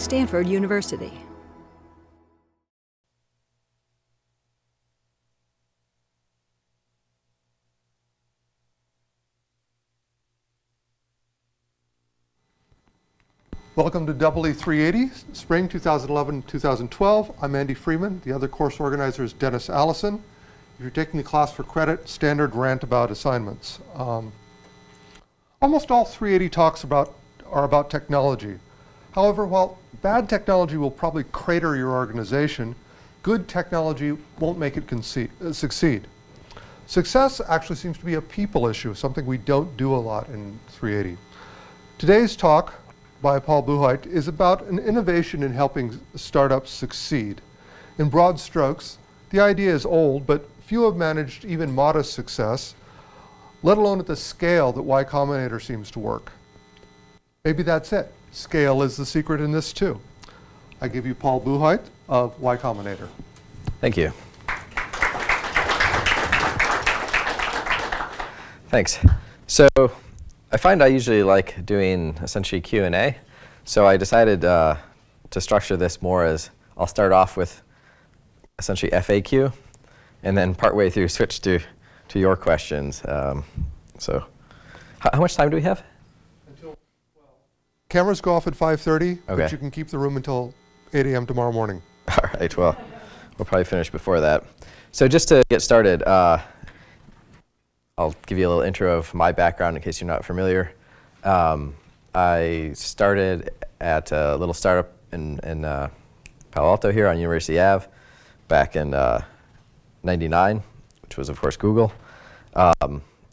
Stanford University. Welcome to EE 380, Spring 2011-2012. I'm Andy Freeman. The other course organizer is Dennis Allison. If you're taking the class for credit, standard rant about assignments. Almost all 380 talks are about technology. However, while bad technology will probably crater your organization, good technology won't make it succeed. Success actually seems to be a people issue, something we don't do a lot in 380. Today's talk by Paul Buchheit is about an innovation in helping startups succeed. In broad strokes, the idea is old, but few have managed even modest success, let alone at the scale that Y Combinator seems to work. Maybe that's it. Scale is the secret in this too. I give you Paul Buchheit of Y Combinator. Thank you. Thanks. So I find I usually like doing essentially Q&A, so I decided to structure this more as I'll start off with essentially FAQ, and then partway through switch to your questions. So how much time do we have? Until, well, cameras go off at 5:30, okay. But you can keep the room until 8 a.m. tomorrow morning. All right, well, we'll probably finish before that. So just to get started, I'll give you a little intro of my background in case you're not familiar. I started at a little startup in Palo Alto here on University Ave back in '99, which was, of course, Google,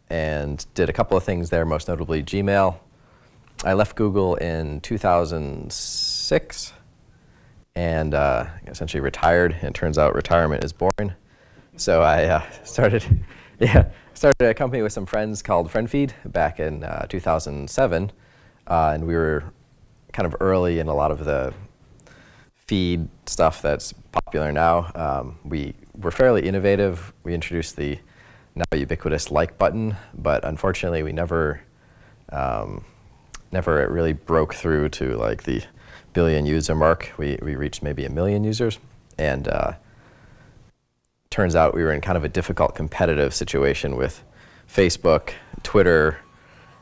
and did a couple of things there, most notably Gmail. I left Google in 2006 and essentially retired. And it turns out retirement is boring. So I started a company with some friends called FriendFeed back in 2007, and we were kind of early in a lot of the feed stuff that's popular now. We were fairly innovative. We introduced the now ubiquitous like button, but unfortunately we never really broke through to like the billion user mark. We reached maybe 1 million users, and turns out we were in kind of a difficult competitive situation with Facebook, Twitter,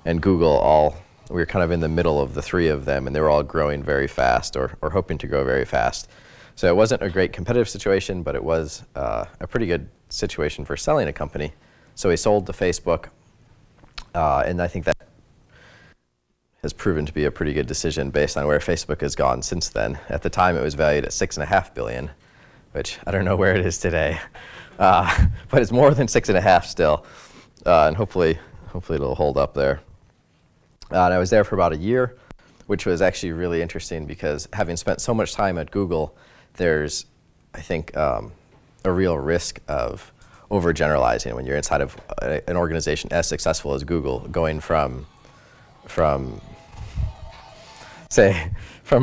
and Google. We were kind of in the middle of the three of them, and they were all growing very fast or hoping to grow very fast. So it wasn't a great competitive situation, but it was a pretty good situation for selling a company. So we sold to Facebook, and I think that has proven to be a pretty good decision based on where Facebook has gone since then. At the time, it was valued at $6.5 billion, which I don't know where it is today, but it's more than 6.5 still, and hopefully it'll hold up there. And I was there for about a year, which was actually really interesting because having spent so much time at Google, there's, I think, a real risk of overgeneralizing when you're inside of an organization as successful as Google, going from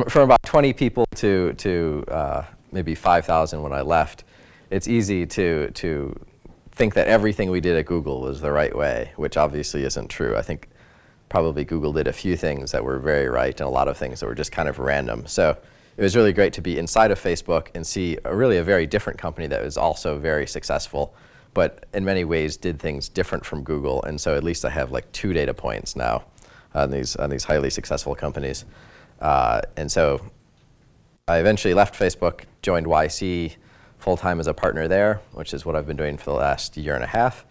about 20 people to maybe 5,000 when I left. It's easy to think that everything we did at Google was the right way, which obviously isn't true. I think probably Google did a few things that were very right and a lot of things that were just kind of random. So it was really great to be inside of Facebook and see really a very different company that was also very successful, but in many ways did things different from Google. And so at least I have like 2 data points now on these highly successful companies. And so I eventually left Facebook, joined YC full-time as a partner there, which is what I've been doing for the last year and a half.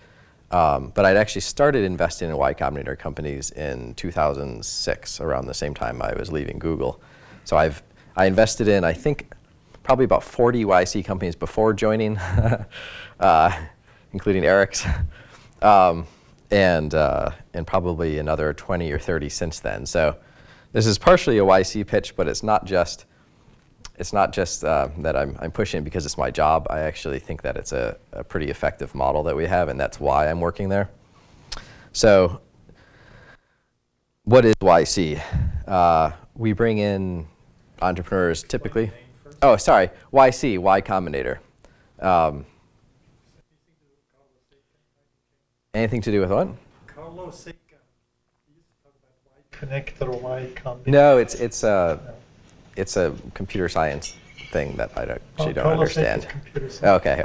But I'd actually started investing in Y Combinator companies in 2006, around the same time I was leaving Google. So I invested in, I think, probably about 40 YC companies before joining, including Eric's, and probably another 20 or 30 since then. So this is partially a YC pitch, but it's not just that I'm pushing because it's my job. I actually think that it's a pretty effective model that we have, and that's why I'm working there. So what is YC? We bring in entrepreneurs typically. Oh, sorry, YC, Y Combinator. Anything to do with what? Carlos Seca. He used to talk about Y Connector or Y Combinator. No, it's it's a computer science thing that I actually don't understand. Computer science. Okay,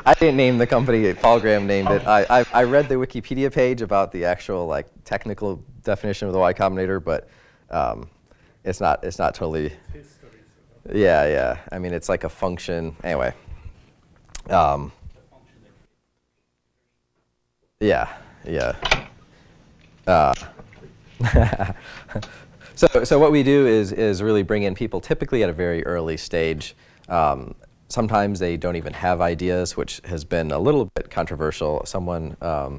I didn't name the company. Paul Graham named it. I read the Wikipedia page about the actual like technical definition of the Y Combinator, but it's not totally. Yeah. I mean, it's like a function. Anyway. Yeah. So what we do is really bring in people typically at a very early stage. Sometimes they don't even have ideas, which has been a little bit controversial. Someone, I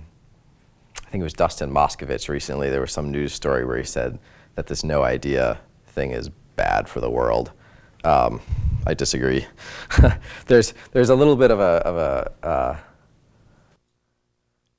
think it was Dustin Moskovitz recently, there was some news story where he said that this no idea thing is bad for the world. I disagree. There's a little bit of a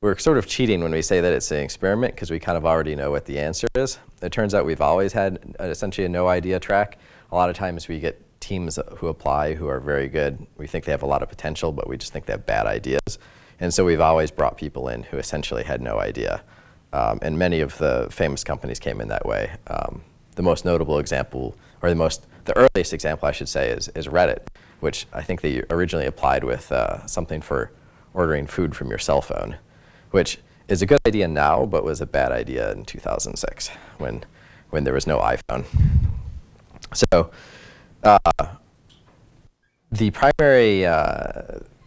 we're sort of cheating when we say that it's an experiment because we kind of already know what the answer is. It turns out we've always had essentially a no idea track. A lot of times we get teams who apply who are very good. We think they have a lot of potential, but we just think they have bad ideas. And so we've always brought people in who essentially had no idea. And many of the famous companies came in that way. The most notable example, or the earliest example I should say is Reddit, which I think they originally applied with something for ordering food from your cell phone, which is a good idea now, but was a bad idea in 2006 when there was no iPhone. So the primary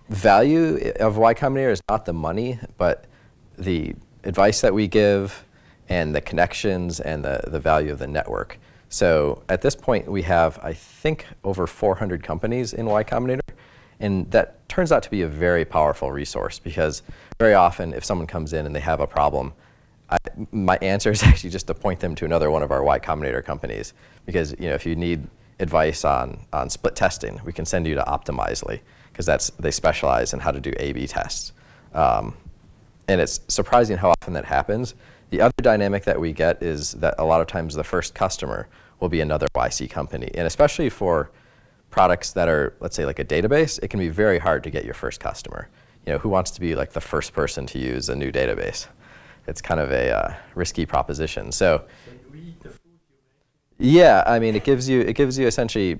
value of Y Combinator is not the money, but the advice that we give and the connections and the value of the network. So at this point, we have, I think, over 400 companies in Y Combinator. And that turns out to be a very powerful resource because very often if someone comes in and they have a problem, my answer is actually just to point them to another one of our Y Combinator companies. Because if you need advice on split testing, we can send you to Optimizely because they specialize in how to do A/B tests. And it's surprising how often that happens. The other dynamic that we get is that a lot of times the first customer will be another YC company. And especially for products that are, let's say, like a database, it can be very hard to get your first customer. Who wants to be like the first person to use a new database? It's kind of a risky proposition. So you eat the food you make? Yeah, I mean, it gives you essentially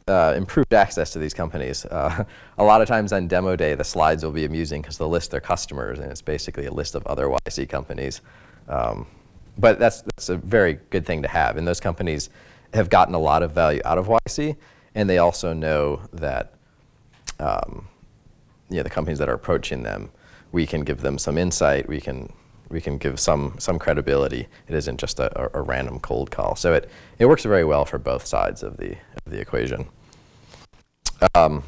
improved access to these companies. A lot of times on demo day, the slides will be amusing because they'll list their customers, and it's basically a list of other YC companies. But that's a very good thing to have, and those companies have gotten a lot of value out of YC. And they also know that the companies that are approaching them, we can give them some insight. We can give some credibility. It isn't just a random cold call. So it works very well for both sides of the equation. But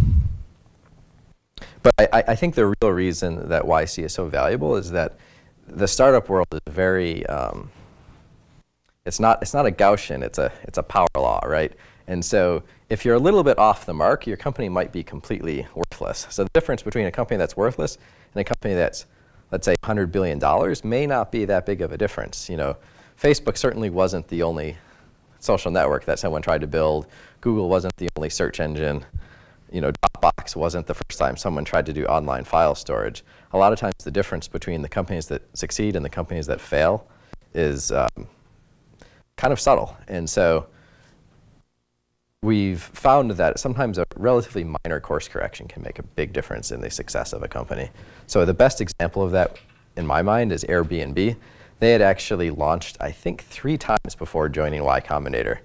I think the real reason that YC is so valuable is that the startup world is very. It's not a Gaussian. It's a power law, right? And so if you're a little bit off the mark, your company might be completely worthless. So the difference between a company that's worthless and a company that's, let's say, $100 billion may not be that big of a difference. Facebook certainly wasn't the only social network that someone tried to build. Google wasn't the only search engine. Dropbox wasn't the first time someone tried to do online file storage. A lot of times the difference between the companies that succeed and the companies that fail is kind of subtle. And so we've found that sometimes a relatively minor course correction can make a big difference in the success of a company. So the best example of that, in my mind, is Airbnb. They had actually launched, I think, 3 times before joining Y Combinator.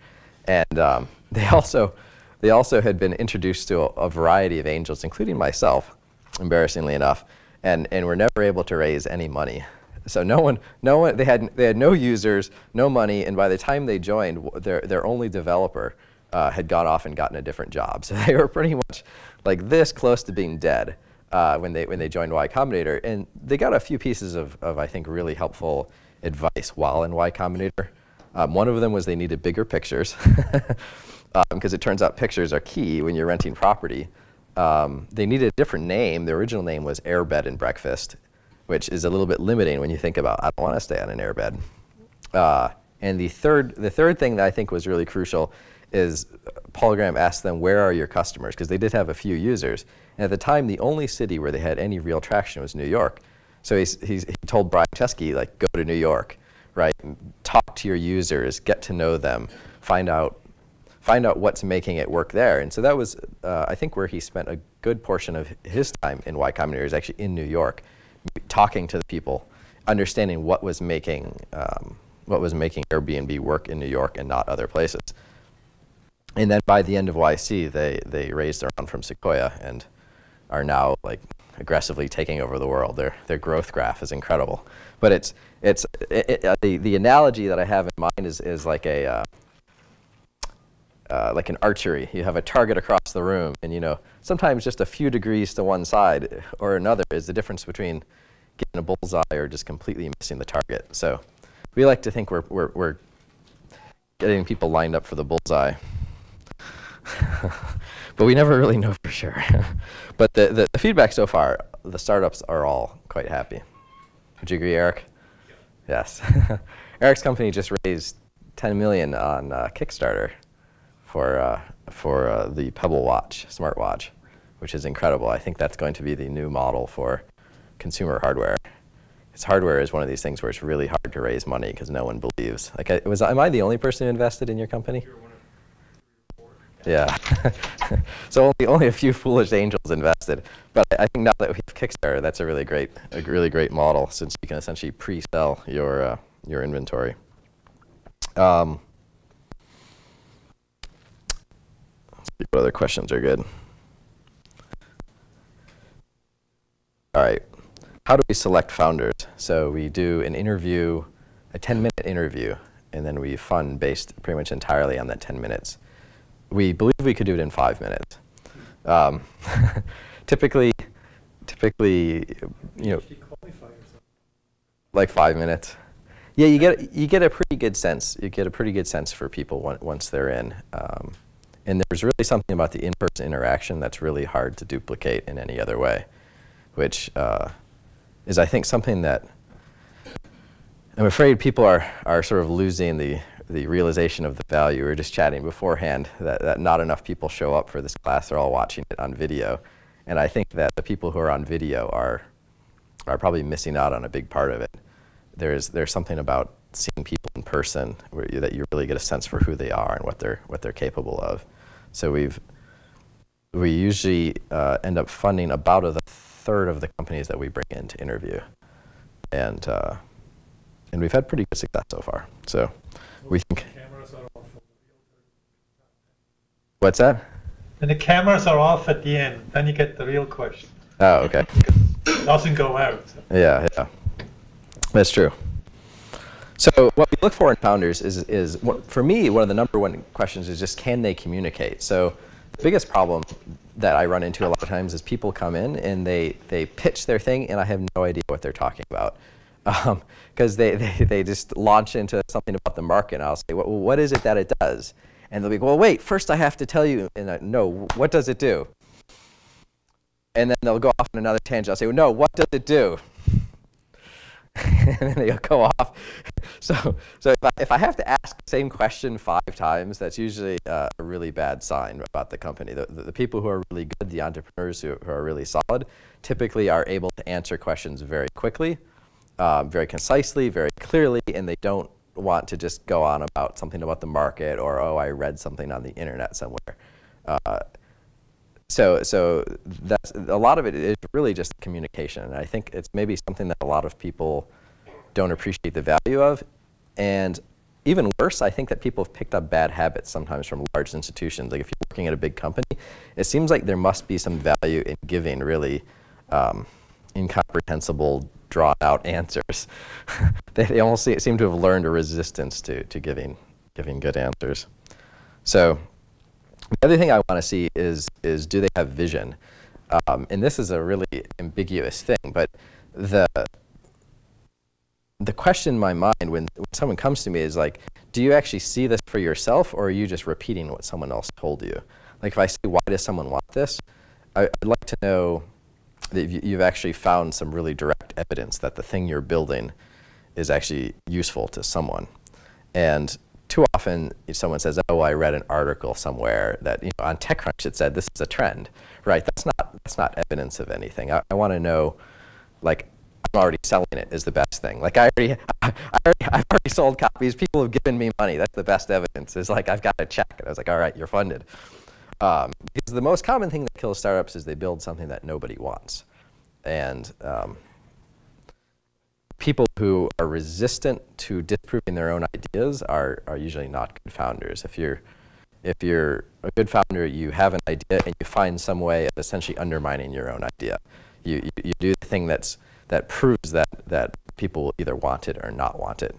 And they also had been introduced to a variety of angels, including myself, embarrassingly enough, and were never able to raise any money. So they had no users, no money, and by the time they joined, their only developer had gone off and gotten a different job. So they were pretty much like this close to being dead when they joined Y Combinator. And they got a few pieces of I think, really helpful advice while in Y Combinator. One of them was they needed bigger pictures because it turns out pictures are key when you're renting property. They needed a different name. The original name was Airbed and Breakfast, which is a little bit limiting when you think about, I don't want to stay on an airbed. And the third thing that I think was really crucial is Paul Graham asked them, where are your customers? Because they did have a few users. And at the time, the only city where they had any real traction was New York. So he told Brian Chesky, like, go to New York, right? talk to your users, get to know them, find out what's making it work there. And so that was, I think, where he spent a good portion of his time in Y Combinator is actually in New York, talking to the people, understanding what was making Airbnb work in New York and not other places. And then by the end of YC, they raised their round from Sequoia and are now like aggressively taking over the world. Their growth graph is incredible. But the analogy that I have in mind is like like an archery. You have a target across the room, and sometimes just a few degrees to one side or another is the difference between getting a bullseye or just completely missing the target. So we like to think we're getting people lined up for the bullseye. But we never really know for sure. But the feedback so far, the startups are all quite happy. Would you agree, Eric? Yes. Eric's company just raised $10 million on Kickstarter for the Pebble Watch, smartwatch, which is incredible. I think that's going to be the new model for consumer hardware. Because hardware is one of these things where it's really hard to raise money because no one believes. Like, am I the only person who invested in your company? Yeah. So only a few foolish angels invested. But I think now that we have Kickstarter, that's a really great model, since you can essentially pre-sell your inventory. Let's see what other questions are good. All right. How do we select founders? So we do an interview, a 10-minute interview, and then we fund based pretty much entirely on that 10 minutes. We believe we could do it in 5 minutes. Typically, like 5 minutes. Yeah, you get a pretty good sense. You get a pretty good sense for people once they're in. And there's really something about the in-person interaction that's really hard to duplicate in any other way, which is, I think, something that I'm afraid people are sort of losing the realization of the value. We were just chatting beforehand that not enough people show up for this class. They're all watching it on video. And I think that the people who are on video are probably missing out on a big part of it. There's something about seeing people in person that you really get a sense for who they are and what they're capable of. So we usually end up funding about a third of the companies that we bring in to interview. And we've had pretty good success so far. So we think. What's that? When the cameras are off at the end, then you get the real question. Oh, okay. It doesn't go out. So. Yeah. That's true. So what we look for in founders is for me, one of the number one questions is just, can they communicate? So the biggest problem that I run into a lot of times is people come in and they pitch their thing and I have no idea what they're talking about. Because they just launch into something about the market, and I'll say, well, what is it that it does? And they'll be, well, wait, first I have to tell you, and no, what does it do? And then they'll go off on another tangent. I'll say, well, no, what does it do? And then they'll go off. So if I have to ask the same question 5 times, that's usually a really bad sign about the company. The people who are really good, the entrepreneurs who are really solid, typically are able to answer questions very quickly, very concisely, very clearly, and they don't want to just go on about something about the market or, oh, I read something on the internet somewhere. So that's a lot of it is really just communication, and I think it's maybe something that a lot of people don't appreciate the value of. And even worse, I think that people have picked up bad habits sometimes from large institutions. Like if you're working at a big company, it seems like there must be some value in giving really incomprehensible, drawn-out answers. They almost seem to have learned a resistance to giving good answers. So the other thing I want to see is do they have vision? And this is a really ambiguous thing, but the question in my mind when someone comes to me is like, do you actually see this for yourself, or are you just repeating what someone else told you? Like if I say, why does someone want this? I'd like to know that you've actually found some really direct evidence that the thing you're building is actually useful to someone. And too often someone says, oh, I read an article somewhere that on TechCrunch it said this is a trend, right? That's not evidence of anything. I want to know, like, already selling it is the best thing. Like I've already sold copies. People have given me money. That's the best evidence. It's like I've got a check, and I was like, all right, you're funded. Because the most common thing that kills startups is they build something that nobody wants, and people who are resistant to disproving their own ideas are usually not good founders. If you're a good founder, you have an idea and you find some way of essentially undermining your own idea. You do the thing that proves that people will either want it or not want it.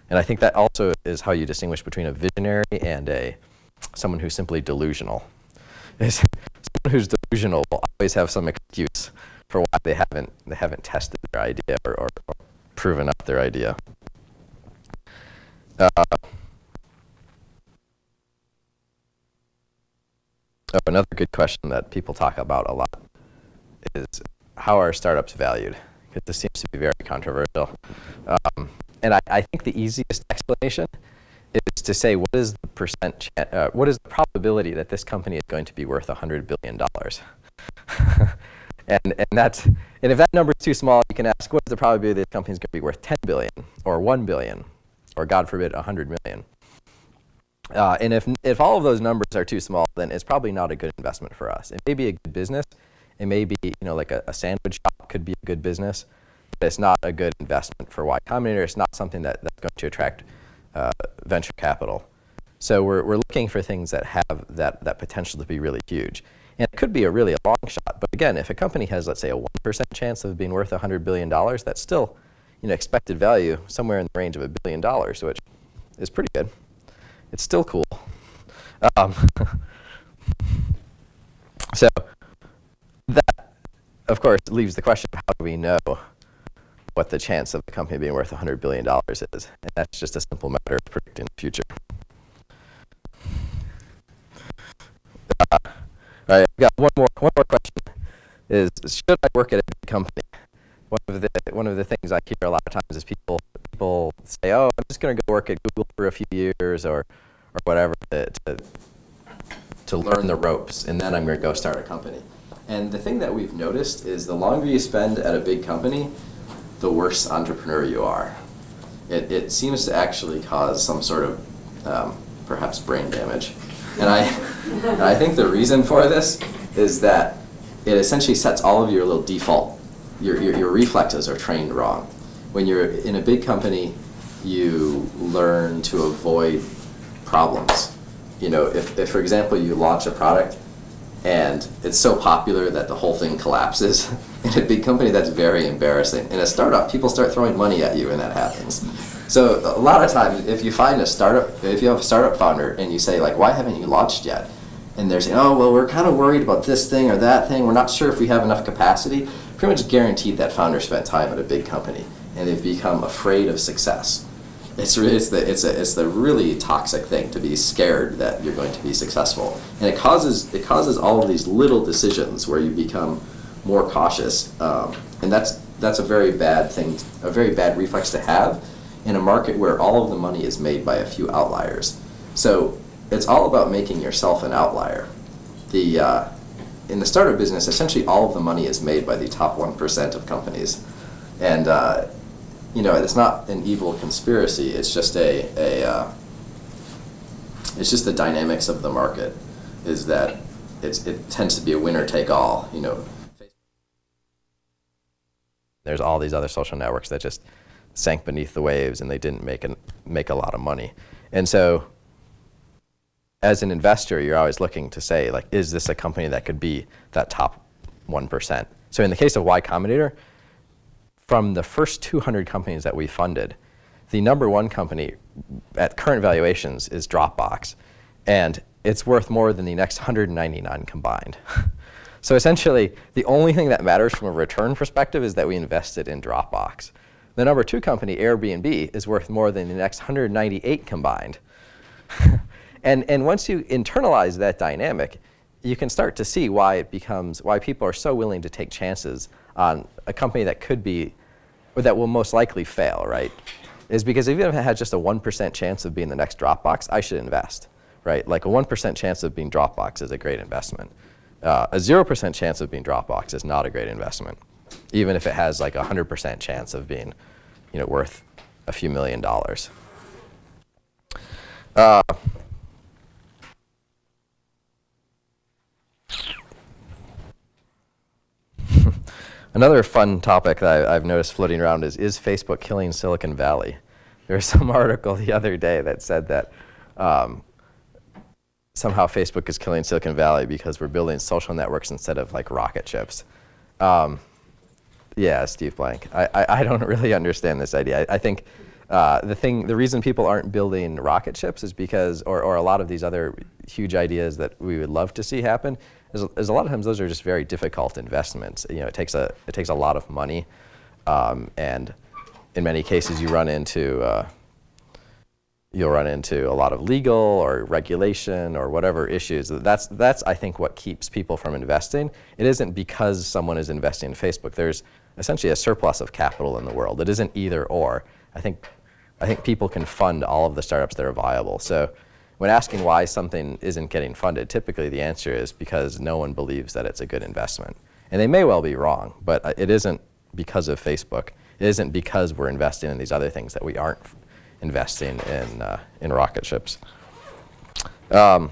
And I think that also is how you distinguish between a visionary and someone who's simply delusional. Someone who's delusional will always have some excuse for why they haven't tested their idea or proven up their idea. Another good question that people talk about a lot is, how are startups valued? Because this seems to be very controversial. And I think the easiest explanation is to say, what is the probability that this company is going to be worth $100 billion? and if that number is too small, you can ask, what is the probability that this company is going to be worth 10 billion or 1 billion or, God forbid, 100 million? And if all of those numbers are too small, then it's probably not a good investment for us. It may be a good business. It may be, like a sandwich shop could be a good business, but it's not a good investment for Y Combinator. It's not something that's going to attract venture capital. So we're looking for things that have that potential to be really huge. And it could be a long shot. But again, if a company has, let's say, a 1% chance of being worth $100 billion, that's still, expected value somewhere in the range of $1 billion, which is pretty good. It's still cool. So that, of course, leaves the question of how do we know what the chance of the company being worth $100 billion is. And that's just a simple matter of predicting the future. All right, I've got one more question. Is, should I work at a big company? One of the things I hear a lot of times is people say, oh, I'm just going to go work at Google for a few years or whatever to learn the ropes, and then I'm going to go start a company. And the thing that we've noticed is the longer you spend at a big company, the worse entrepreneur you are. It seems to actually cause some sort of perhaps brain damage. And I think the reason for this is that it essentially sets all of your little default, your reflexes are trained wrong. When you're in a big company, you learn to avoid problems. If for example, you launch a product and it's so popular that the whole thing collapses, in a big company, that's very embarrassing. In a startup, people start throwing money at you when that happens. So a lot of times, if you have a startup founder and you say, like, why haven't you launched yet? And they're saying, oh, well, we're kind of worried about this thing or that thing. We're not sure if we have enough capacity. Pretty much guaranteed that founder spent time at a big company, and they've become afraid of success. It's the really toxic thing to be scared that you're going to be successful, and it causes all of these little decisions where you become more cautious, and that's a very bad thing, a very bad reflex to have in a market where all of the money is made by a few outliers. So it's all about making yourself an outlier. In the startup business, essentially all of the money is made by the top 1% of companies, and it's not an evil conspiracy. It's just it's just the dynamics of the market. Is that it tends to be a winner take all. There's all these other social networks that just sank beneath the waves, and they didn't make a lot of money. And so, as an investor, you're always looking to say, like, is this a company that could be that top 1%? So in the case of Y Combinator, from the first 200 companies that we funded, the #1 company at current valuations is Dropbox, and it's worth more than the next 199 combined. So essentially, the only thing that matters from a return perspective is that we invested in Dropbox. The #2 company, Airbnb, is worth more than the next 198 combined. And once you internalize that dynamic, you can start to see why people are so willing to take chances on a company that could be, or that will most likely fail, right? Is because even if it had just a 1% chance of being the next Dropbox, I should invest, right? Like a 1% chance of being Dropbox is a great investment. A 0% chance of being Dropbox is not a great investment. even if it has like 100% chance of being, worth a few $1,000,000. Another fun topic that I've noticed floating around is Facebook killing Silicon Valley? There was some article the other day that said that somehow Facebook is killing Silicon Valley because we're building social networks instead of like rocket ships. Yeah, Steve Blank. I don't really understand this idea. I think the reason people aren't building rocket ships is because, or a lot of these other huge ideas that we would love to see happen, is a lot of times those are just very difficult investments. It takes a lot of money, and in many cases you'll run into a lot of legal or regulation or whatever issues. That's I think what keeps people from investing. It isn't because someone is investing in Facebook. There's essentially a surplus of capital in the world. It isn't either or. I think people can fund all of the startups that are viable. So when asking why something isn't getting funded, typically the answer is because no one believes that it's a good investment. And they may well be wrong, but it isn't because of Facebook. It isn't because we're investing in these other things that we aren't investing in rocket ships. And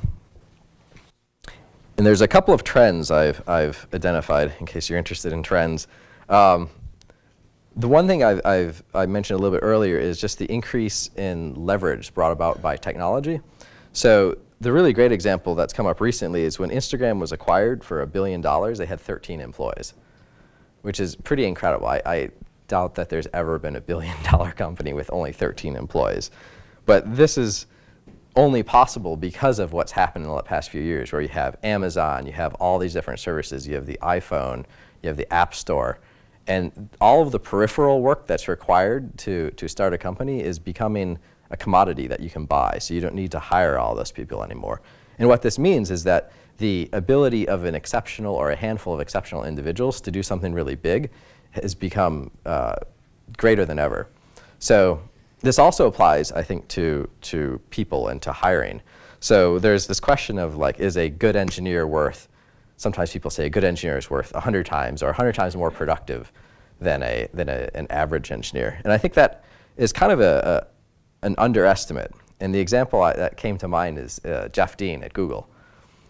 there's a couple of trends I've identified, in case you're interested in trends. The one thing I mentioned a little bit earlier is just the increase in leverage brought about by technology. So the really great example that's come up recently is when Instagram was acquired for $1 billion, they had 13 employees, which is pretty incredible. I doubt that there's ever been a $1 billion company with only 13 employees. But this is only possible because of what's happened in the past few years, where you have Amazon, you have all these different services, you have the iPhone, you have the App Store, and all of the peripheral work that's required to start a company is becoming a commodity that you can buy, so you don't need to hire all those people anymore. And what this means is that the ability of an exceptional or a handful of exceptional individuals to do something really big has become greater than ever. So this also applies, I think, to people and to hiring. So there's this question of, like, is a good engineer worth, sometimes people say a good engineer is worth 100 times or 100 times more productive than an average engineer. And I think that is kind of an underestimate. And the example that came to mind is Jeff Dean at Google.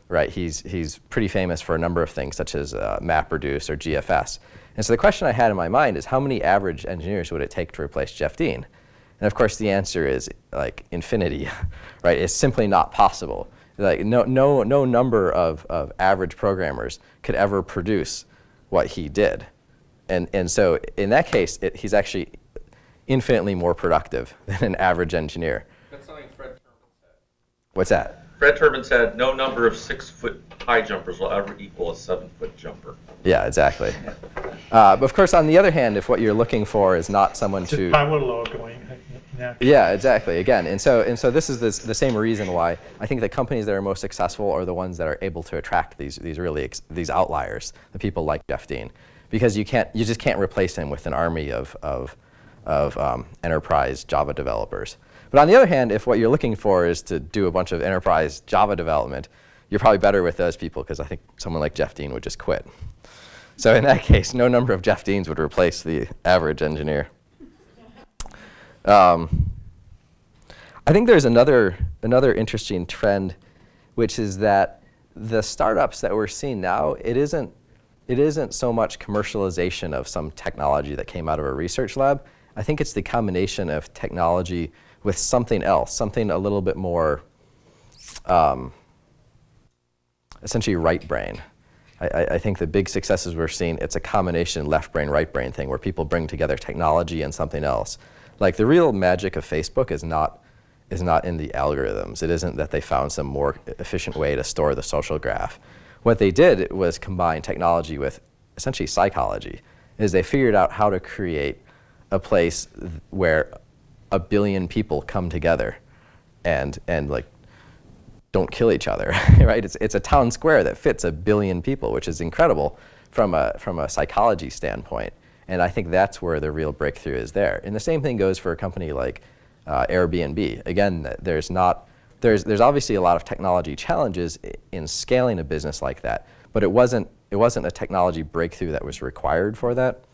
Right? He's pretty famous for a number of things, such as MapReduce or GFS. And so the question I had in my mind is, how many average engineers would it take to replace Jeff Dean? And of course, the answer is like infinity. Right? It's simply not possible. Like no number of average programmers could ever produce what he did. And so in that case, he's actually infinitely more productive than an average engineer. That's something Fred Turbin said. What's that? Fred Turbin said no number of 6-foot high jumpers will ever equal a 7-foot jumper. Yeah, exactly. But of course, on the other hand, if what you're looking for is not someone to... power law going. Yeah, exactly. Again, and so this is the same reason why I think the companies that are most successful are the ones that are able to attract these outliers, the people like Jeff Dean, because you just can't replace him with an army of enterprise Java developers. But on the other hand, if what you're looking for is to do a bunch of enterprise Java development, you're probably better with those people, because I think someone like Jeff Dean would just quit. So in that case, no number of Jeff Deans would replace the average engineer. I think there's another interesting trend, which is that the startups that we're seeing now, it isn't so much commercialization of some technology that came out of a research lab. I think it's the combination of technology with something else, something a little bit more essentially right brain. I think the big successes we're seeing, it's a combination left brain, right brain thing, where people bring together technology and something else. Like the real magic of Facebook is not in the algorithms. It isn't that they found some more efficient way to store the social graph. What they did was combine technology with essentially psychology. Is they figured out how to create a place where 1 billion people come together and like don't kill each other, right? It's a town square that fits 1 billion people, which is incredible from a psychology standpoint. And I think that's where the real breakthrough is there. And the same thing goes for a company like Airbnb. Again, there's obviously a lot of technology challenges in scaling a business like that, but it wasn't wasn't a technology breakthrough that was required for that.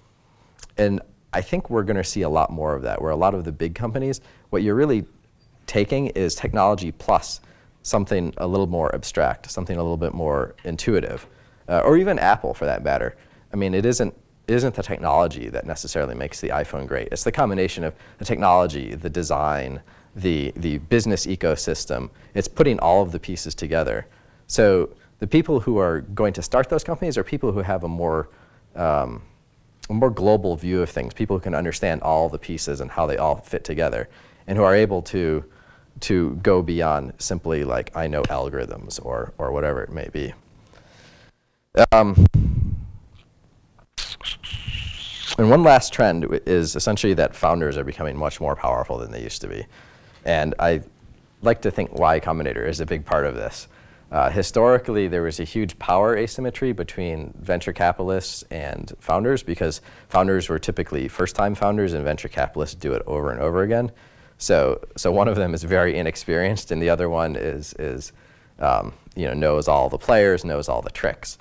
And I think we're going to see a lot more of that, where a lot of the big companies, what you're really taking is technology plus something a little more abstract, something a little bit more intuitive, or even Apple for that matter. I mean, it isn't the technology that necessarily makes the iPhone great. It's the combination of the technology, the design, the business ecosystem. It's putting all of the pieces together. So the people who are going to start those companies are people who have a more global view of things, people who can understand all the pieces and how they all fit together, and who are able to go beyond simply like, I know algorithms or whatever it may be. And one last trend is essentially that founders are becoming much more powerful than they used to be. And I like to think Y Combinator is a big part of this. Historically, there was a huge power asymmetry between venture capitalists and founders, because founders were typically first-time founders and venture capitalists do it over and over again. So one of them is very inexperienced, and the other one is knows all the players, knows all the tricks.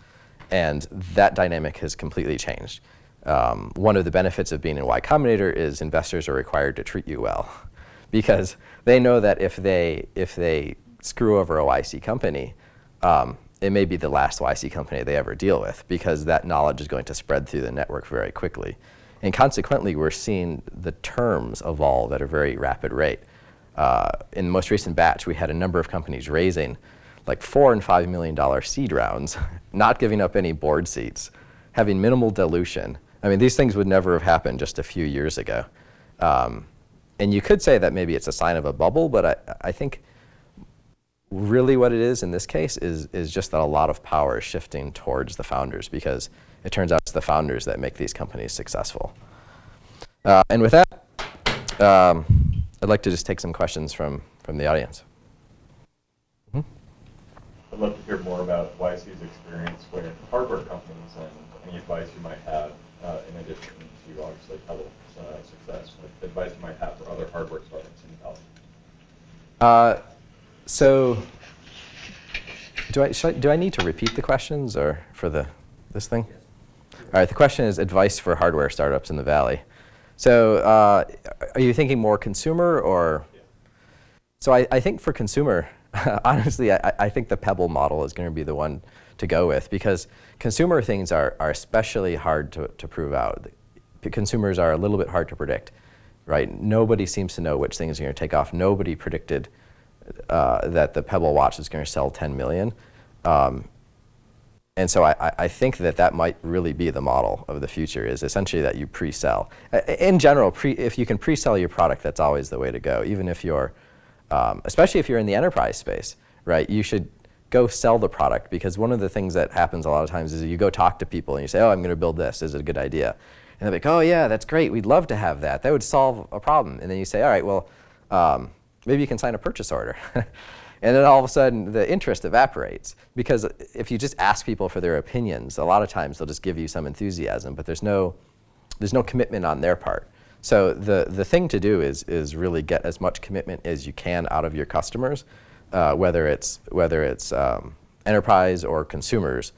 And that dynamic has completely changed. One of the benefits of being in Y Combinator is investors are required to treat you well, because they know that if they screw over a YC company, it may be the last YC company they ever deal with, because that knowledge is going to spread through the network very quickly. And consequently, we're seeing the terms evolve at a very rapid rate. In the most recent batch, we had a number of companies raising like $4 and $5 million seed rounds, not giving up any board seats, having minimal dilution. I mean, these things would never have happened just a few years ago. And you could say that maybe it's a sign of a bubble, but I think really what it is in this case is just that a lot of power is shifting towards the founders, because it turns out it's the founders that make these companies successful. And with that, I'd like to just take some questions from the audience. I'd love to hear more about YC's experience with hardware companies and any advice you might have, in addition to obviously Pebble's success, like advice you might have for other hardware startups in California. So do I need to repeat the questions or for this thing? Yes. All right, the question is advice for hardware startups in the Valley. So are you thinking more consumer or? Yeah. So I think for consumer, honestly, I think the Pebble model is going to be the one to go with, because consumer things are especially hard to prove out. Consumers are a little bit hard to predict, right? Nobody seems to know which things are going to take off. Nobody predicted that the Pebble watch is going to sell 10 million. And so I think that might really be the model of the future, is essentially that you pre-sell. In general, if you can pre-sell your product, that's always the way to go, even if you're, especially if you're in the enterprise space, right? You should go sell the product, because one of the things that happens a lot of times is you go talk to people and you say, oh, I'm going to build this. Is it a good idea? And they're like, oh, yeah, that's great. We'd love to have that. That would solve a problem. And then you say, all right, well, maybe you can sign a purchase order. And then all of a sudden, the interest evaporates. Because if you just ask people for their opinions, a lot of times they'll just give you some enthusiasm, but there's no commitment on their part. So the thing to do is really get as much commitment as you can out of your customers, whether it's enterprise or consumers.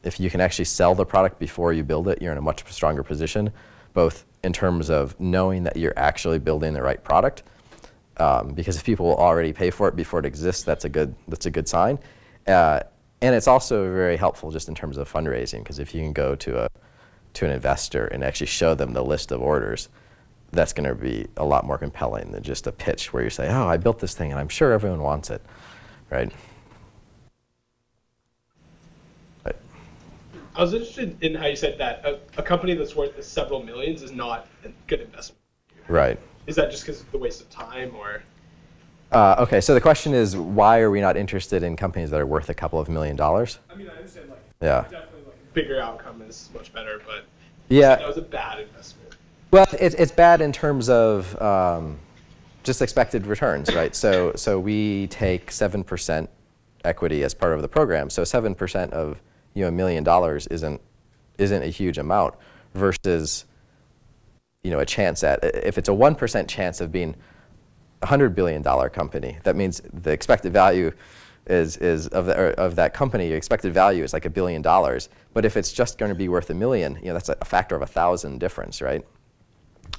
If you can actually sell the product before you build it, you're in a much stronger position, both in terms of knowing that you're actually building the right product, because if people will already pay for it before it exists, that's a good sign. And it's also very helpful just in terms of fundraising, because if you can go to an investor and actually show them the list of orders, that's going to be a lot more compelling than just a pitch where you say, oh, I built this thing and I'm sure everyone wants it, right? I was interested in how you said that a company that's worth several millions is not a good investment. Right. Is that just because of the waste of time, or? Okay, so the question is, why are we not interested in companies that are worth a couple of $1 million? I mean, I understand, like, yeah. Definitely, like, a bigger outcome is much better, but yeah, that was a bad investment. Well, it's bad in terms of just expected returns, right? So we take 7% equity as part of the program. So 7% of $1 million isn't a huge amount, versus a chance at, if it's a 1% chance of being a $100 billion company, that means the expected value is of that company, your expected value is like $1 billion. But if it's just going to be worth $1 million, that's a factor of 1,000 difference, right?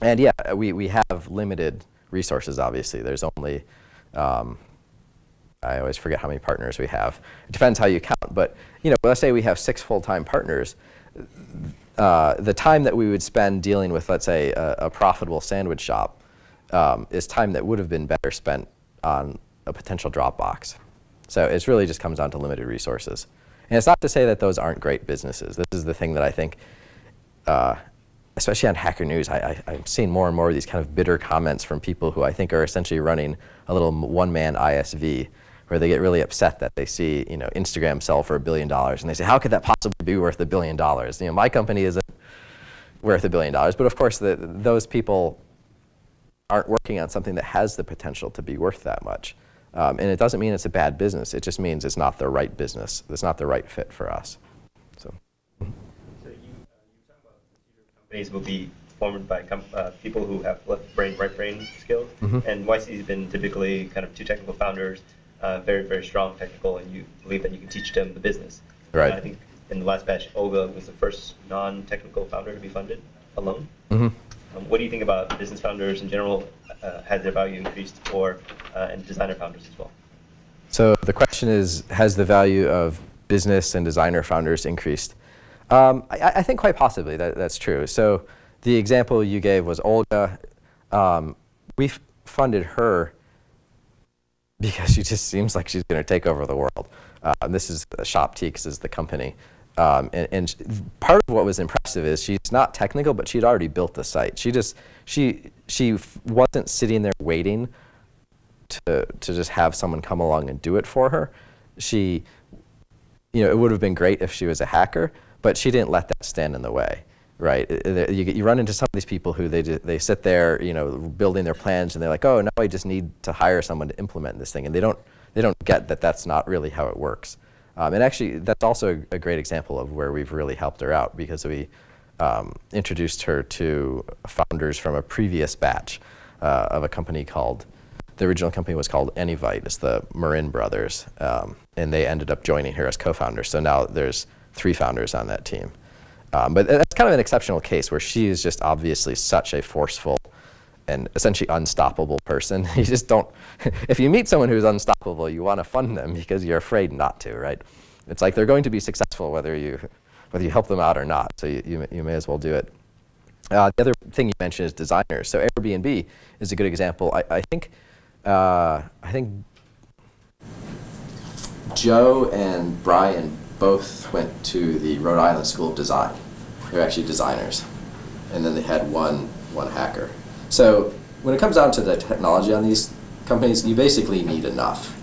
And yeah, we have limited resources, obviously. There's only, I always forget how many partners we have. It depends how you count, but let's say we have 6 full-time partners. The time that we would spend dealing with, let's say, a profitable sandwich shop is time that would have been better spent on a potential Dropbox. So it really just comes down to limited resources. And it's not to say that those aren't great businesses. This is the thing that I think, especially on Hacker News, I'm seeing more and more of these kind of bitter comments from people who I think are essentially running a little one-man ISV, where they get really upset that they see Instagram sell for $1 billion, and they say, how could that possibly be worth $1 billion? My company isn't worth $1 billion, but of course those people aren't working on something that has the potential to be worth that much. And it doesn't mean it's a bad business. It just means it's not the right business. It's not the right fit for us. So you talk about companies will be formed by people who have left brain, right brain skills. And YC has been typically kind of 2 technical founders, very, very strong technical, and you believe that you can teach them the business. Right. I think in the last batch, Olga was the first non-technical founder to be funded alone. What do you think about business founders in general? Has their value increased, and designer founders as well? So the question is, has the value of business and designer founders increased? I think quite possibly that's true. So the example you gave was Olga. We funded her because she just seems like she's going to take over the world. This is Shopteeks is the company. And part of what was impressive is she's not technical, but she'd already built the site. She wasn't sitting there waiting to just have someone come along and do it for her. It would have been great if she was a hacker, but she didn't let that stand in the way, right? You run into some of these people who they sit there, building their plans, and they're like, oh, now I just need to hire someone to implement this thing, and they don't get that that's not really how it works. And actually, that's also a great example of where we've really helped her out, because we introduced her to founders from a previous batch of a company called, the original company was called Anyvite. It's the Marin brothers, and they ended up joining her as co-founders. So now there's 3 founders on that team. But that's kind of an exceptional case where she is just obviously such a forceful and essentially unstoppable person. You just don't, if you meet someone who's unstoppable, you want to fund them because you're afraid not to, right? It's like they're going to be successful whether you help them out or not, so you may as well do it. The other thing you mentioned is designers. So Airbnb is a good example. I think Joe and Brian both went to the Rhode Island School of Design. They're actually designers. And then they had one hacker. So when it comes down to the technology on these companies, you basically need enough.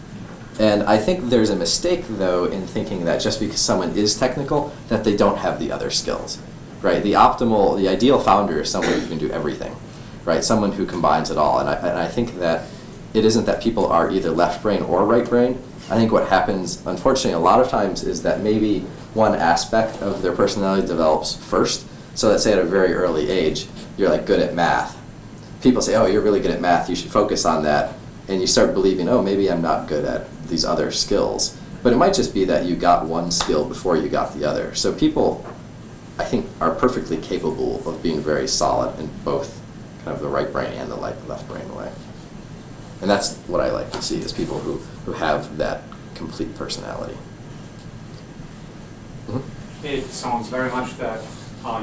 And I think there's a mistake, though, in thinking that just because someone is technical, that they don't have the other skills, right? The ideal founder is someone who can do everything, right? Someone who combines it all. And I think that it isn't that people are either left brain or right brain. I think what happens, unfortunately, a lot of times is that maybe one aspect of their personality develops first. So let's say at a very early age, you're like good at math. People say, oh, you're really good at math, you should focus on that. And you start believing, oh, maybe I'm not good at these other skills. But it might just be that you got one skill before you got the other. So people, I think, are perfectly capable of being very solid in both kind of the right brain and the left brain way. And that's what I like to see, is people who have that complete personality. It sounds very much that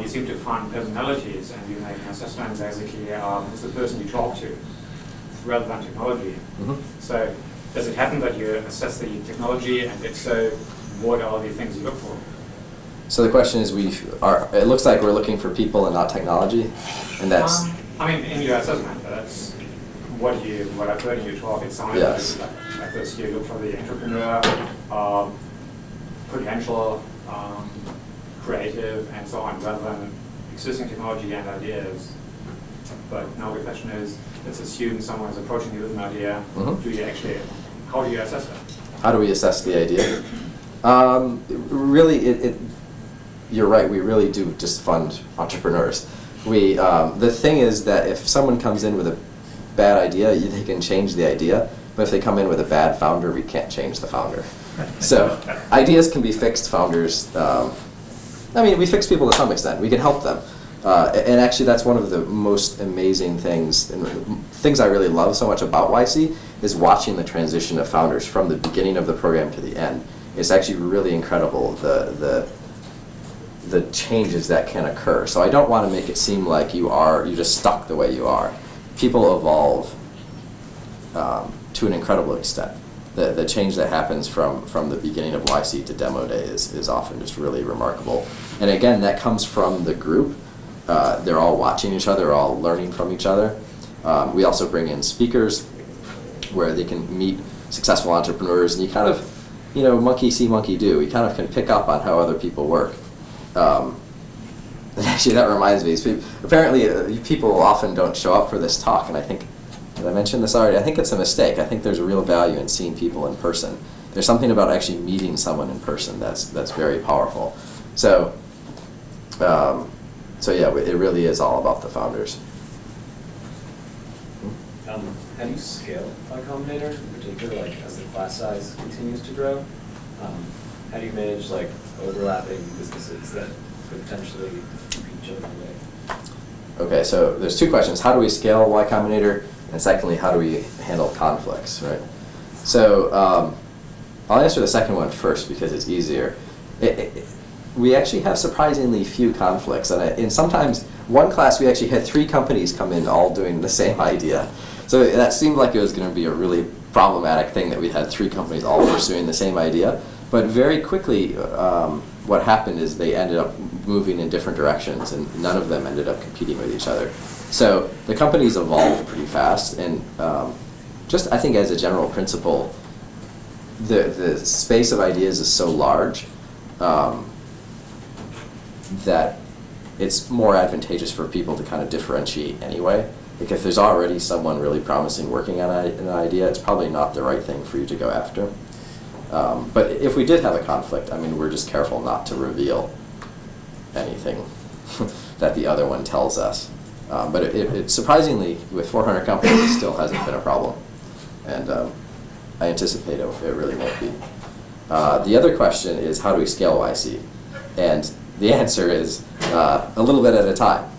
you seem to find personalities, and you make an assessment basically who's the person you talk to, rather than technology. So does it happen that you assess the technology, and if so, what are the things you look for? So the question is, it looks like we're looking for people and not technology, and that's... I mean, in your assessment, that's what I've heard in your talk. It sounds like this. You look for the entrepreneur, potential, creative, and so on, rather than existing technology and ideas. But now the question is, let's assume someone is approaching you with an idea. Do you actually, how do you assess it? How do we assess the idea? Really, you're right, we really do just fund entrepreneurs. The thing is that if someone comes in with a bad idea, they can change the idea. But if they come in with a bad founder, we can't change the founder. So ideas can be fixed. Founders, I mean, we fix people to some extent. We can help them. And actually, that's one of the most amazing things, and things I really love so much about YC, is watching the transition of founders from the beginning of the program to the end. It's actually really incredible, the changes that can occur. So I don't want to make it seem like you're just stuck the way you are. People evolve to an incredible extent. The change that happens from the beginning of YC to demo day is often just really remarkable. And again, that comes from the group. They're all watching each other, all learning from each other. We also bring in speakers where they can meet successful entrepreneurs, and you kind of, monkey see, monkey do. You kind of can pick up on how other people work. And actually, that reminds me, apparently people often don't show up for this talk, and I think, did I mention this already? I think it's a mistake. I think there's a real value in seeing people in person. There's something about actually meeting someone in person that's very powerful. So yeah, it really is all about the founders. How do you scale Y Combinator, in particular, as the class size continues to grow? How do you manage overlapping businesses that could potentially compete each other away? Okay, so there's two questions. How do we scale Y Combinator? And secondly, how do we handle conflicts, right? So I'll answer the second one first because it's easier. We actually have surprisingly few conflicts. And sometimes, one class we actually had 3 companies come in all doing the same idea. So that seemed like it was going to be a really problematic thing that we had 3 companies all pursuing the same idea. But very quickly, what happened is they ended up moving in different directions, and none of them ended up competing with each other. So the companies evolved pretty fast, and just I think as a general principle, the space of ideas is so large that it's more advantageous for people to kind of differentiate anyway. Like if there's already someone really promising working on an idea, it's probably not the right thing for you to go after. But if we did have a conflict, I mean, we're just careful not to reveal anything that the other one tells us. But it surprisingly, with 400 companies, it still hasn't been a problem. And I anticipate it really won't be. The other question is, how do we scale YC? And the answer is a little bit at a time.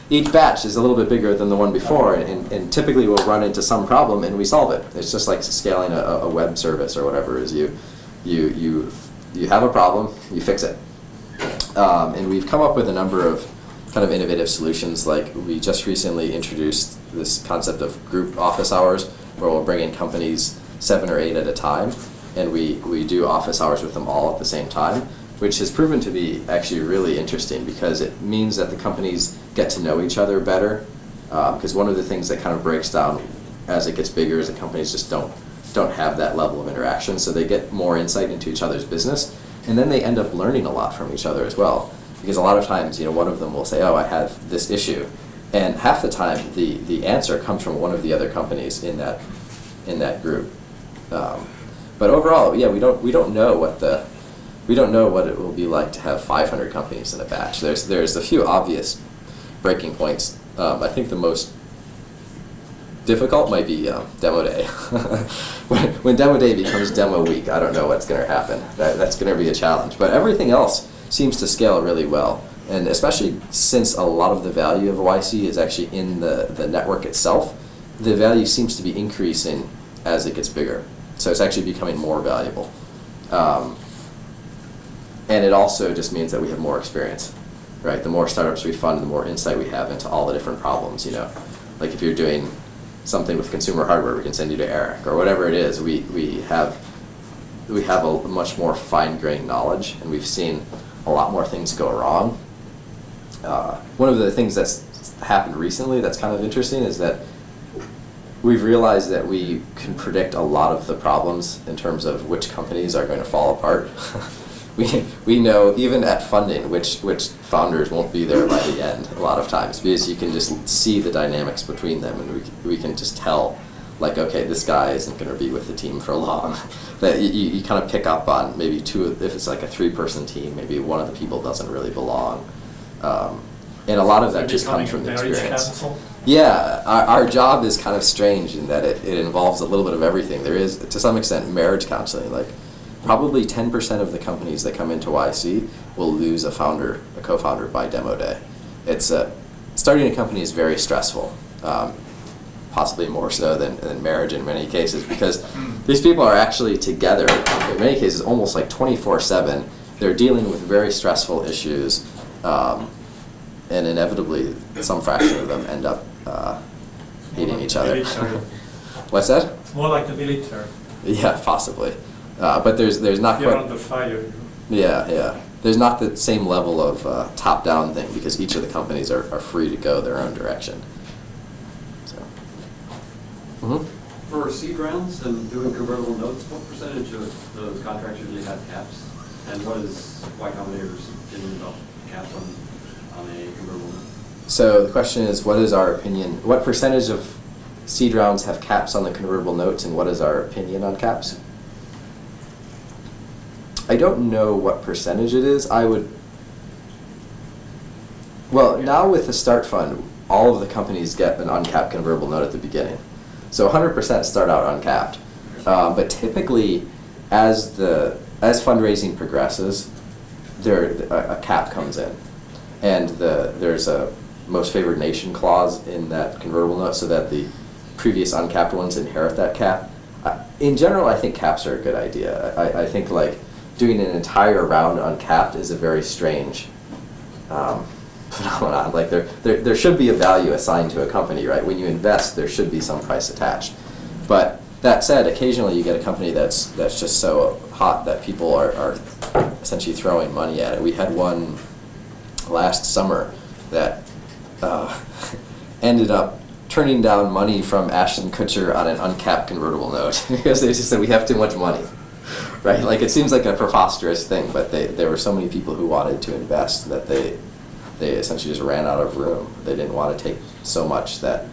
Each batch is a little bit bigger than the one before, and typically we'll run into some problem and we solve it. It's just like scaling a web service or whatever. Is you have a problem, you fix it. And we've come up with a number of kind of innovative solutions. Like we just recently introduced this concept of group office hours, where we'll bring in companies 7 or 8 at a time, and we do office hours with them all at the same time, which has proven to be actually really interesting because it means that the companies get to know each other better. Because one of the things that kind of breaks down as it gets bigger is that companies just don't have that level of interaction, so they get more insight into each other's business, and then they end up learning a lot from each other as well. Because a lot of times, one of them will say, "Oh, I have this issue," and half the time the answer comes from one of the other companies in that group. But overall, yeah, we don't know what it will be like to have 500 companies in a batch. There's a few obvious breaking points. I think the most difficult might be demo day. when demo day becomes demo week, I don't know what's going to happen. That's going to be a challenge. But everything else seems to scale really well. And especially since a lot of the value of YC is actually in the network itself, the value seems to be increasing as it gets bigger. So it's actually becoming more valuable. And it also just means that we have more experience, right? The more startups we fund, the more insight we have into all the different problems, Like if you're doing something with consumer hardware, we can send you to Eric, or whatever it is. We have a much more fine-grained knowledge, and we've seen a lot more things go wrong. One of the things that's happened recently that's kind of interesting is that we've realized that we can predict a lot of the problems in terms of which companies are going to fall apart. We know, even at funding, which founders won't be there by the end a lot of times, because you can just see the dynamics between them, and we can just tell, like, okay, this guy isn't going to be with the team for long. That you kind of pick up on maybe if it's like a 3-person team, maybe one of the people doesn't really belong. And a lot of that just comes from the experience. Yeah, our job is kind of strange in that it involves a little bit of everything. There is, to some extent, marriage counseling. Like, probably 10% of the companies that come into YC will lose a co-founder by demo day. It's starting a company is very stressful, possibly more so than marriage in many cases, because these people are actually together, in many cases, almost like 24/7. They're dealing with very stressful issues, and inevitably, some fraction of them end up hating each other. What's that? It's more like the military. Yeah, possibly. But there's not You're quite. under fire. Yeah. There's not the same level of top-down thing because each of the companies are free to go their own direction. So. For seed rounds and doing convertible notes, what percentage of those contracts usually have caps? And what is Y Combinator's opinion about caps on a convertible note? So the question is, what is our opinion? What percentage of seed rounds have caps on the convertible notes, and what is our opinion on caps? I don't know what percentage it is. Well, now with the start fund, all of the companies get an uncapped convertible note at the beginning. So 100% start out uncapped. But typically, as fundraising progresses, a cap comes in. And there's a most favored nation clause in that convertible note so that the previous uncapped ones inherit that cap. In general, I think caps are a good idea. I think like doing an entire round uncapped is a very strange phenomenon. Like there should be a value assigned to a company, right? When you invest, there should be some price attached. But that said, occasionally you get a company that's just so hot that people are essentially throwing money at it. We had one last summer that ended up turning down money from Ashton Kutcher on an uncapped convertible note because they just said we have too much money. Right, like it seems like a preposterous thing, but there were so many people who wanted to invest that they essentially just ran out of room. They didn't want to take so much that,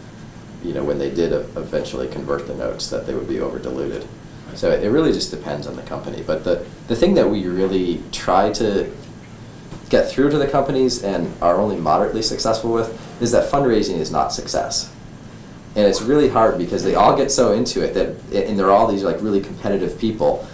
when they did eventually convert the notes, that they would be over diluted. So it really just depends on the company. But the thing that we really try to get through to the companies and are only moderately successful with is that fundraising is not success. And it's really hard because they all get so into it and they're all these like really competitive people.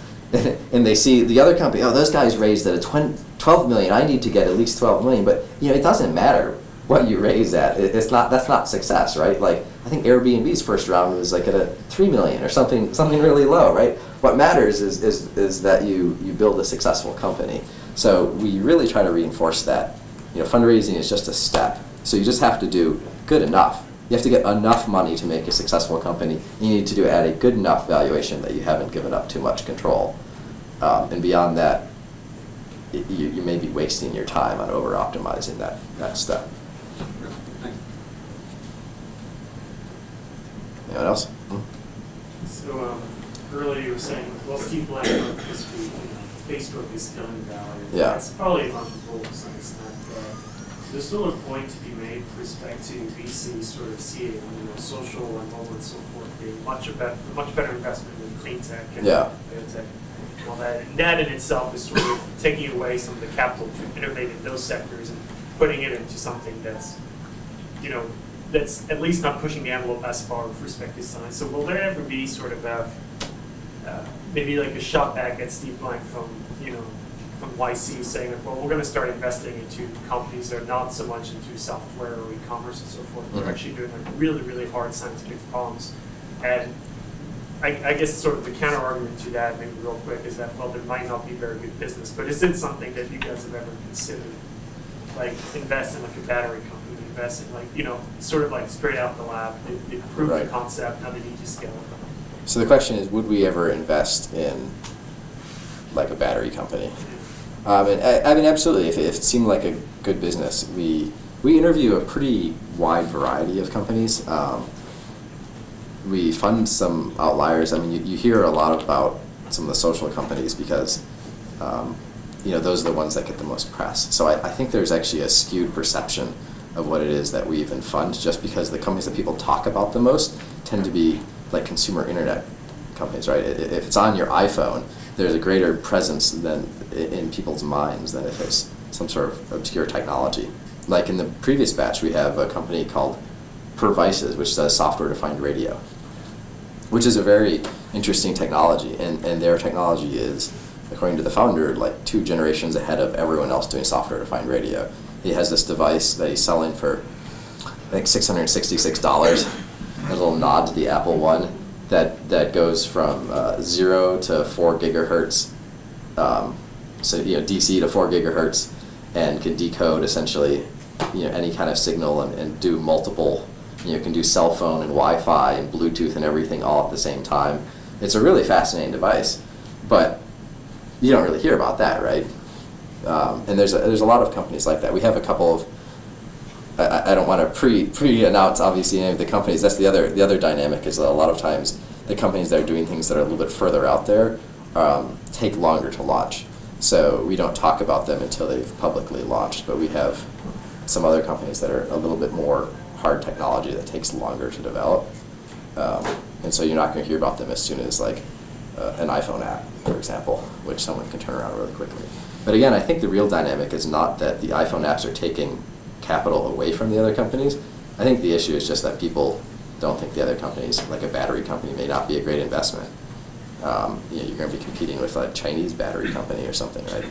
And they see the other company, oh, those guys raised at a 12 million, I need to get at least 12 million. But it doesn't matter what you raise at. That's not success, right? Like I think Airbnb's first round was like at a 3 million or something really low, right? What matters is that you build a successful company. So we really try to reinforce that. Fundraising is just a step. So you just have to do good enough. You have to get enough money to make a successful company. You need to do it at a good enough valuation that you haven't given up too much control. And beyond that, you may be wasting your time on over-optimizing that step. Anyone else? So earlier you were saying, well, Steve Blank is Facebook is still in value. Yeah. That's probably unavoidable to some extent. There's still a point to be made with respect to VC sort of seeing, social and mobile and so forth being a much better investment than clean tech and biotech. Well, that in itself is sort of taking away some of the capital to innovate in those sectors and putting it into something that's, that's at least not pushing the envelope as far with respect to science. So will there ever be sort of maybe like a shot back at Steve Blank from from YC saying that, well, we're going to start investing into companies that are not so much into software or e-commerce and so forth. They're actually doing like really, really hard scientific problems. And I guess sort of the counter argument to that, maybe real quick, is that, well, there might not be very good business, but is it something that you guys have ever considered, like invest in like a battery company, invest in like, sort of like straight out the lab, they prove the concept, now they need to scale it. So the question is, would we ever invest in like a battery company? I mean, absolutely. If it seemed like a good business, we interview a pretty wide variety of companies. We fund some outliers. I mean, you hear a lot about some of the social companies because, those are the ones that get the most press. So I think there's actually a skewed perception of what it is that we even fund, just because the companies that people talk about the most tend to be like consumer internet companies, right? If it's on your iPhone, there's a greater presence than in people's minds than if it's some sort of obscure technology. Like in the previous batch, we have a company called Pervices, which does software-defined radio, which is a very interesting technology, and their technology is, according to the founder, like 2 generations ahead of everyone else doing software-defined radio. He has this device that he's selling for, I think, $666. A little nod to the Apple One that goes from 0 to 4 gigahertz, so DC to 4 gigahertz, and can decode essentially any kind of signal and do multiple. Can do cell phone and Wi-Fi and Bluetooth and everything all at the same time. It's a really fascinating device, but you don't really hear about that, right? And there's a lot of companies like that. We have a couple of. I don't want to pre-announce obviously any of the companies. That's the other dynamic is that a lot of times the companies that are doing things that are a little bit further out there take longer to launch. So we don't talk about them until they've publicly launched. But we have some other companies that are a little bit more hard technology that takes longer to develop, and so you're not going to hear about them as soon as like an iPhone app, for example, which someone can turn around really quickly. But again, I think the real dynamic is not that the iPhone apps are taking capital away from the other companies. I think the issue is just that people don't think the other companies, like a battery company, may not be a great investment. You're going to be competing with a Chinese battery company or something, right?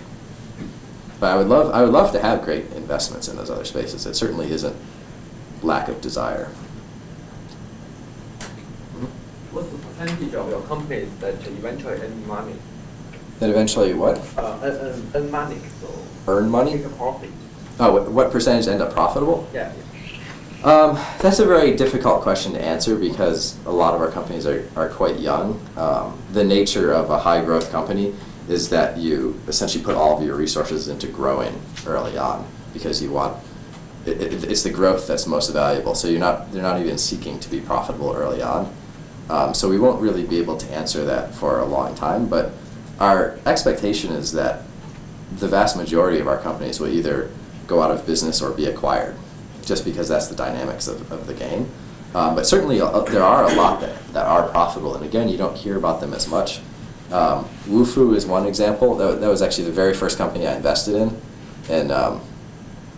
But I would love to have great investments in those other spaces. It certainly isn't lack of desire. What's the percentage of your companies that eventually earn money? That eventually what? Earn money. So earn money? Make a profit. Oh, what percentage end up profitable? Yeah. That's a very difficult question to answer because a lot of our companies are quite young. The nature of a high growth company is that you essentially put all of your resources into growing early on because you want it's the growth that's most valuable. So they're not even seeking to be profitable early on. So we won't really be able to answer that for a long time. But our expectation is that the vast majority of our companies will either go out of business or be acquired, just because that's the dynamics of the game. But certainly there are a lot that are profitable. And again, you don't hear about them as much. Wufu is one example. That was actually the very first company I invested in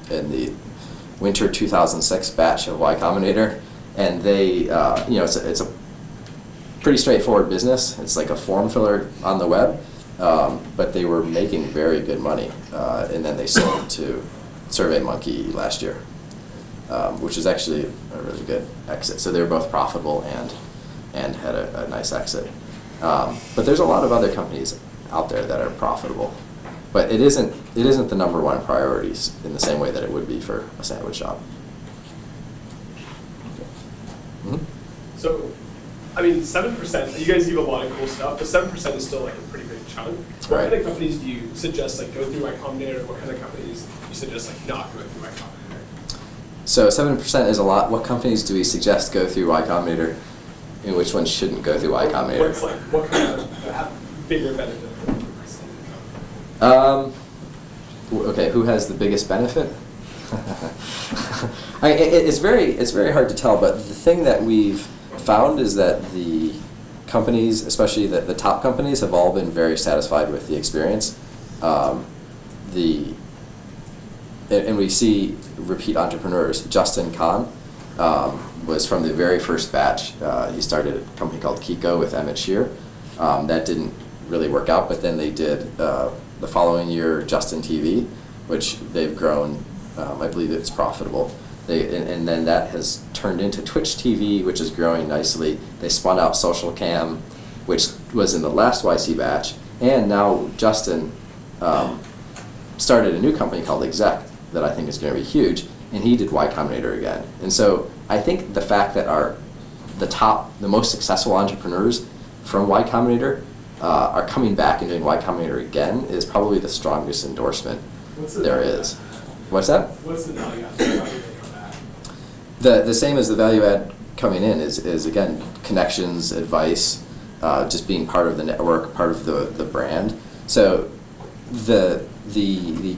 the winter 2006 batch of Y Combinator, and they, it's a pretty straightforward business. It's like a form filler on the web, but they were making very good money, and then they sold to SurveyMonkey last year, which was actually a really good exit. So they were both profitable and had a nice exit. But there's a lot of other companies out there that are profitable. But it isn't the number one priorities in the same way that it would be for a sandwich shop. Mm-hmm. So, I mean, 7%, you guys do a lot of cool stuff, but 7% is still like a pretty big chunk. What kind of companies do you suggest like go through Y Combinator? What kind of companies do you suggest like not going through Y Combinator? So 7% is a lot. What companies do we suggest go through Y Combinator, and which ones shouldn't go through Y Combinator? What kind of bigger benefit? Okay, who has the biggest benefit? It's very hard to tell, but the thing that we've found is that the companies, especially the top companies, have all been very satisfied with the experience. And we see repeat entrepreneurs. Justin Kahn was from the very first batch. He started a company called Kiko with Emmett Shear. That didn't really work out, but then they did the following year Justin TV, which they've grown. I believe it's profitable. And then that has turned into Twitch TV, which is growing nicely. They spun out Social Cam, which was in the last YC batch, and now Justin started a new company called Exec that I think is going to be huge, and he did Y Combinator again. And so I think the fact that the most successful entrepreneurs from Y Combinator are coming back and doing Y Combinator again is probably the strongest endorsement there is. What's that? What's the value add? How do they come back? The same as the value add coming in is again connections, advice, just being part of the network, part of the brand. So the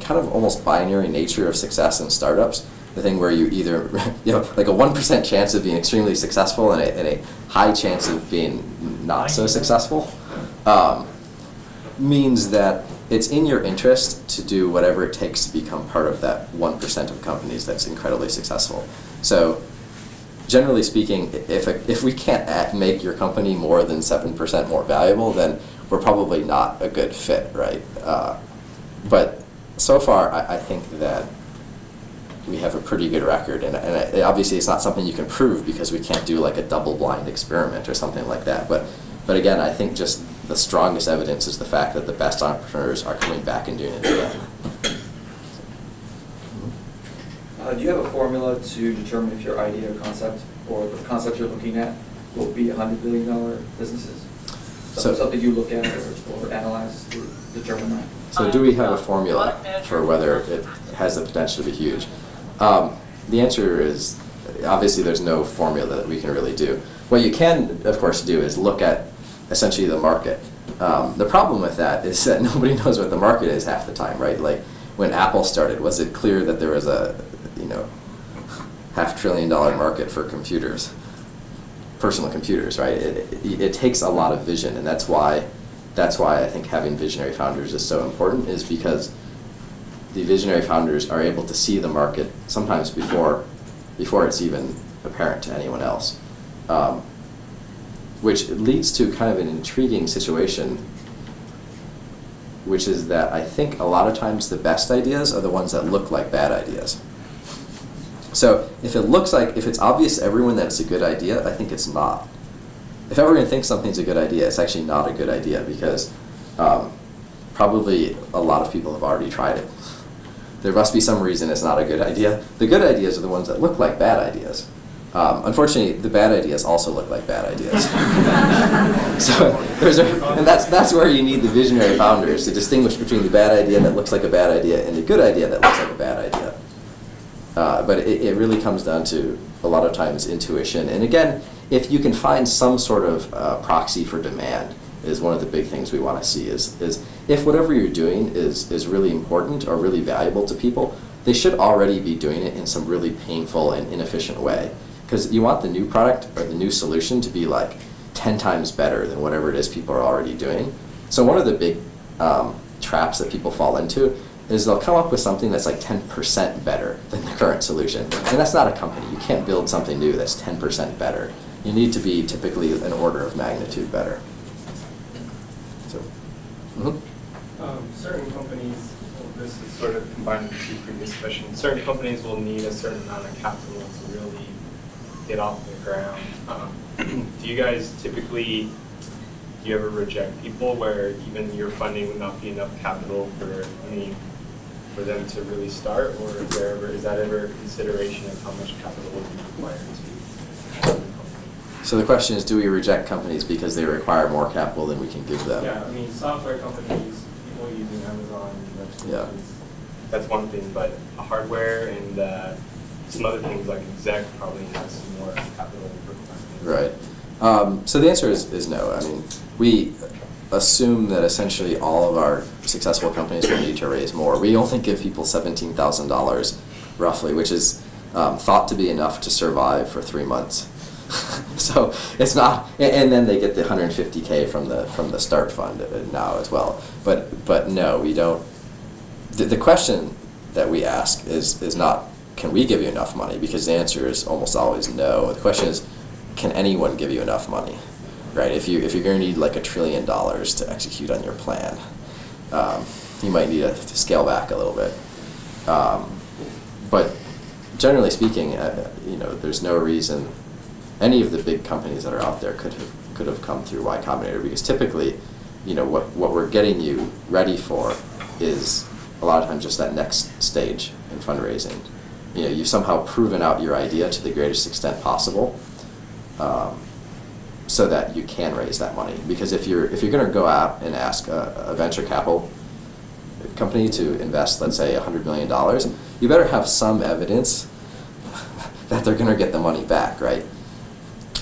kind of almost binary nature of success in startups, the thing where you either like a 1% chance of being extremely successful and a high chance of being not so successful, means that it's in your interest to do whatever it takes to become part of that 1% of companies that's incredibly successful. So generally speaking, if we can't make your company more than 7% more valuable, then we're probably not a good fit, right? But so far, I think that we have a pretty good record, and obviously it's not something you can prove because we can't do like a double-blind experiment or something like that. But again, I think just the strongest evidence is the fact that the best entrepreneurs are coming back and doing it again. Do you have a formula to determine if your idea or concept or the concept you're looking at will be $100 billion businesses? Something you look at or analyze to determine that? So do we have a formula for whether it has the potential to be huge? The answer is, obviously there's no formula that we can really do. What you can, of course, do is look at essentially the market. The problem with that is that nobody knows what the market is half the time, right? Like when Apple started, was it clear that there was a $500 billion market for computers, personal computers, right? It takes a lot of vision, and that's why I think having visionary founders is so important, is because the visionary founders are able to see the market sometimes before it's even apparent to anyone else, which leads to kind of an intriguing situation, which is that I think a lot of times the best ideas are the ones that look like bad ideas. So if it's obvious to everyone that it's a good idea, I think it's not. If everyone thinks something's a good idea, it's actually not a good idea, because probably a lot of people have already tried it. There must be some reason it's not a good idea. The good ideas are the ones that look like bad ideas. Unfortunately, the bad ideas also look like bad ideas. And that's where you need the visionary founders to distinguish between the bad idea that looks like a bad idea and the good idea that looks like a bad idea. But it really comes down to, a lot of times, intuition. And again, if you can find some sort of proxy for demand, is one of the big things we want to see, is if whatever you're doing is really important or really valuable to people, they should already be doing it in some really painful and inefficient way. Because you want the new product or the new solution to be like 10 times better than whatever it is people are already doing. So one of the big traps that people fall into is they'll come up with something that's like 10% better than the current solution. And that's not a company. You can't build something new that's 10% better. You need to be typically an order of magnitude better. So, certain companies, well, this is sort of combined with the two previous questions, certain companies will need a certain amount of capital to really get off the ground. Do you guys typically, do you ever reject people where even your funding would not be enough capital for them to really start, or is that ever a consideration of how much capital would be required to start a company? So the question is, do we reject companies because they require more capital than we can give them? Yeah, I mean, software companies, people using Amazon, yeah, that's one thing, but hardware and some other things like exec probably has some more capital requirements. Right. So the answer is no. I mean, we assume that essentially all of our successful companies will need to raise more. We only give people $17,000 roughly, which is thought to be enough to survive for 3 months. So it's not, and then they get the $150K from the start fund now as well. But no, we don't. The question that we ask is not, can we give you enough money? Because the answer is almost always no. The question is, can anyone give you enough money? Right? If you're going to need like $1 trillion to execute on your plan, you might need to scale back a little bit. But generally speaking, there's no reason any of the big companies that are out there could have come through Y Combinator, because typically, what we're getting you ready for is a lot of times just that next stage in fundraising. You've somehow proven out your idea to the greatest extent possible, so that you can raise that money. Because if you're going to go out and ask a venture capital company to invest, let's say $100 million, you better have some evidence that they're going to get the money back, right?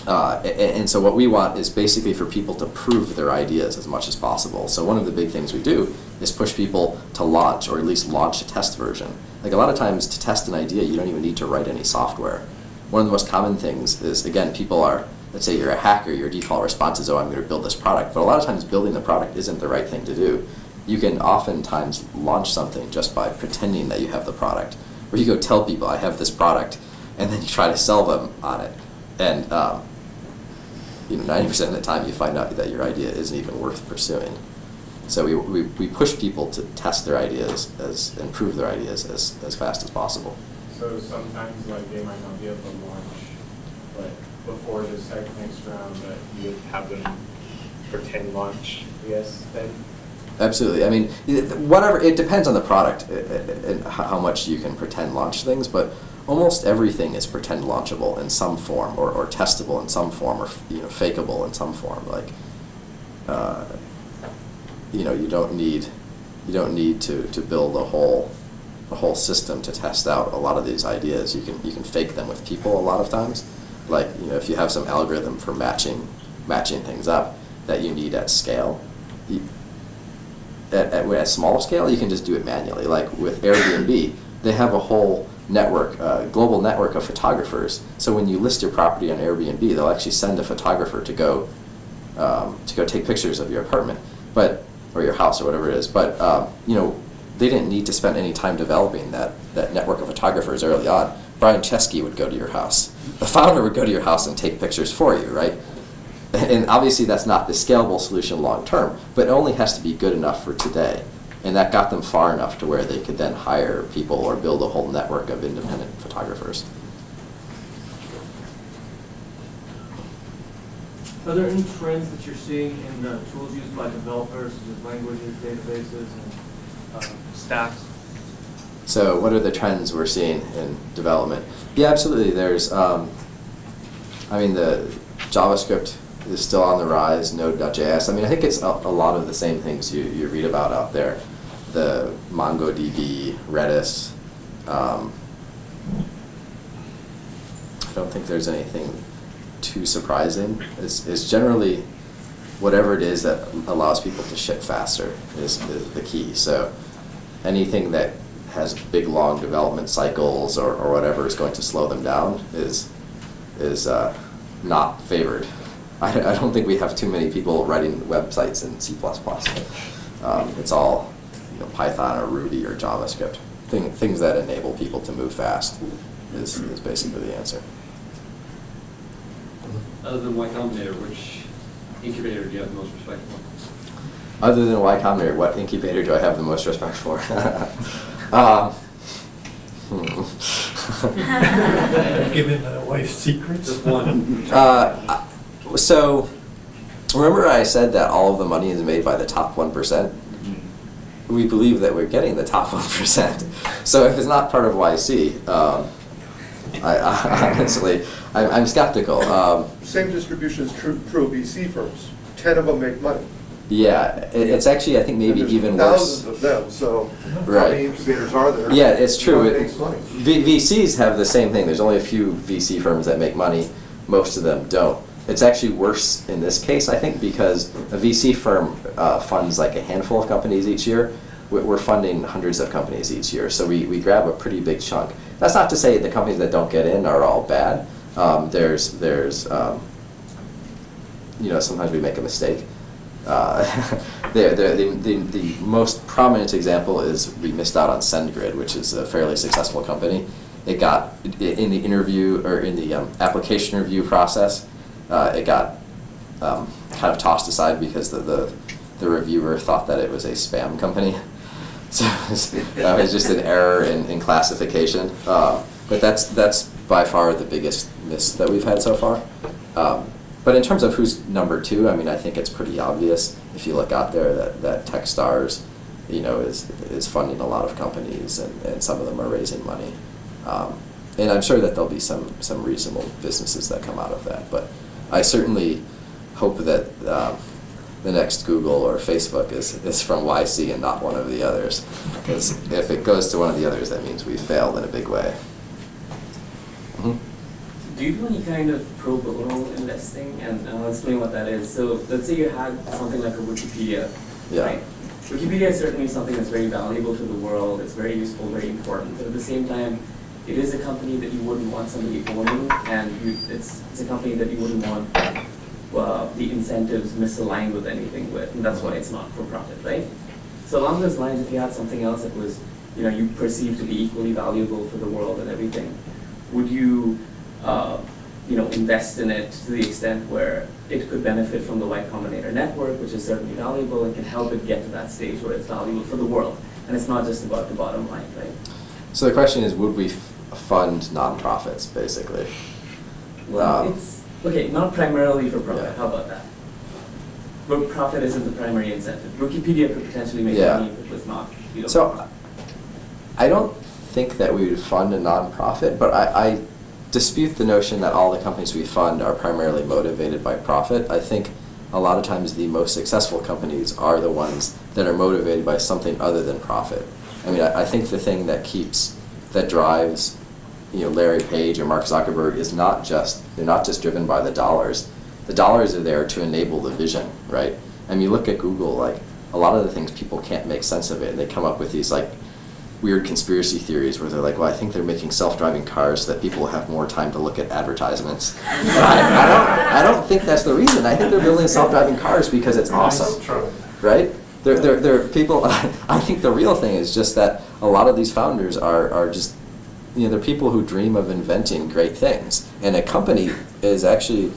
And so what we want is basically for people to prove their ideas as much as possible. So one of the big things we do is push people to launch, or at least launch a test version. Like a lot of times to test an idea, you don't even need to write any software. One of the most common things is, again, people are, let's say you're a hacker, your default response is, oh, I'm going to build this product. But a lot of times building the product isn't the right thing to do. You can oftentimes launch something just by pretending that you have the product. Where you go tell people, I have this product, and then you try to sell them on it. And 90% of the time you find out that your idea isn't even worth pursuing. So we push people to test their ideas and prove their ideas as fast as possible. So sometimes like they might not be able to launch, but before the next round, that you would have them pretend launch, I guess, then? Absolutely. I mean, whatever, it depends on the product and how much you can pretend launch things, but almost everything is pretend launchable in some form, or testable in some form, or fakeable in some form. Like, you don't need to build a whole system to test out a lot of these ideas. You can fake them with people a lot of times. Like, if you have some algorithm for matching things up that you need at scale, at small scale, you can just do it manually. Like with Airbnb, they have a whole network, global network of photographers. So when you list your property on Airbnb, they'll actually send a photographer to go take pictures of your apartment, or your house, or whatever it is. But they didn't need to spend any time developing that network of photographers early on. Brian Chesky would go to your house. The founder would go to your house and take pictures for you, right? And obviously that's not the scalable solution long term, but it only has to be good enough for today. And that got them far enough to where they could then hire people or build a whole network of independent photographers. Are there any trends that you're seeing in the tools used by developers, such as languages, databases, and stacks? So what are the trends we're seeing in development? Yeah, absolutely. There's, the JavaScript is still on the rise, Node.js. I think it's a lot of the same things you read about out there. The MongoDB, Redis. I don't think there's anything too surprising. It's generally whatever it is that allows people to ship faster is the key. So anything that has big, long development cycles or whatever is going to slow them down is not favored. I don't think we have too many people writing websites in C++. It's all Python or Ruby or JavaScript. Things that enable people to move fast is basically the answer. Other than Y Combinator, which incubator do you have the most respect for? Other than Y Combinator, what incubator do I have the most respect for? Giving away secrets. Just one. So, remember I said that all of the money is made by the top 1%? We believe that we're getting the top 1%. So if it's not part of YC, I'm skeptical. Same distribution is true of VC firms. 10 of them make money. Yeah, it's actually, I think, maybe even worse. Thousands of them, so right. How many incubators are there? Yeah, it's true. Makes money. VCs have the same thing. There's only a few VC firms that make money. Most of them don't. It's actually worse in this case, I think, because a VC firm funds like a handful of companies each year. We're funding hundreds of companies each year, so we grab a pretty big chunk. That's not to say the companies that don't get in are all bad. Sometimes we make a mistake. The most prominent example is we missed out on SendGrid, which is a fairly successful company. It got, in the interview, or in the application review process, it got kind of tossed aside because the reviewer thought that it was a spam company. So it was just an error in classification. But that's by far the biggest miss that we've had so far. But in terms of who's number two, I think it's pretty obvious if you look out there that Techstars, is funding a lot of companies, and some of them are raising money. And I'm sure that there'll be some reasonable businesses that come out of that. But I certainly hope that the next Google or Facebook is from YC and not one of the others. Because if it goes to one of the others, that means we failed in a big way. Mm-hmm. Do you do any kind of pro bono investing? And I'll explain what that is. So let's say you had something like a Wikipedia, right? Wikipedia is certainly something that's very valuable to the world. It's very useful, very important. But at the same time, it is a company that you wouldn't want somebody owning, and it's a company that you wouldn't want the incentives misaligned with anything with, and that's why it's not for profit, right? So along those lines, if you had something else that was, you perceive to be equally valuable for the world and everything, would you, invest in it to the extent where it could benefit from the Y Combinator network, which is certainly valuable, and can help it get to that stage where it's valuable for the world. And it's not just about the bottom line, right? So the question is, would we fund nonprofits, basically? Well, it's, okay, not primarily for profit. How about that? But profit isn't the primary incentive. Wikipedia could potentially make money if it was not. So I don't think that we would fund a nonprofit, but I dispute the notion that all the companies we fund are primarily motivated by profit. I think a lot of times the most successful companies are the ones that are motivated by something other than profit. I mean, I think the thing that drives, Larry Page or Mark Zuckerberg is they're not just driven by the dollars. The dollars are there to enable the vision, right? I mean, you look at Google, like a lot of the things people can't make sense of it, and they come up with these like weird conspiracy theories where they're like, well, I think they're making self-driving cars so that people will have more time to look at advertisements. I don't think that's the reason. I think they're building self-driving cars because it's awesome, right? They're people. I think the real thing is just that a lot of these founders are just, they're people who dream of inventing great things, and a company is actually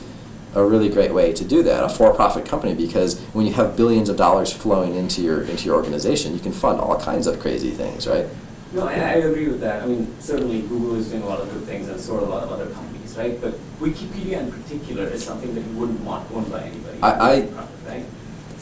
a really great way to do that, a for-profit company, because when you have billions of dollars flowing into your organization, you can fund all kinds of crazy things, right? No, I agree with that. I mean, certainly Google is doing a lot of good things, and so are a lot of other companies, right? But Wikipedia in particular is something that you wouldn't want owned by anybody.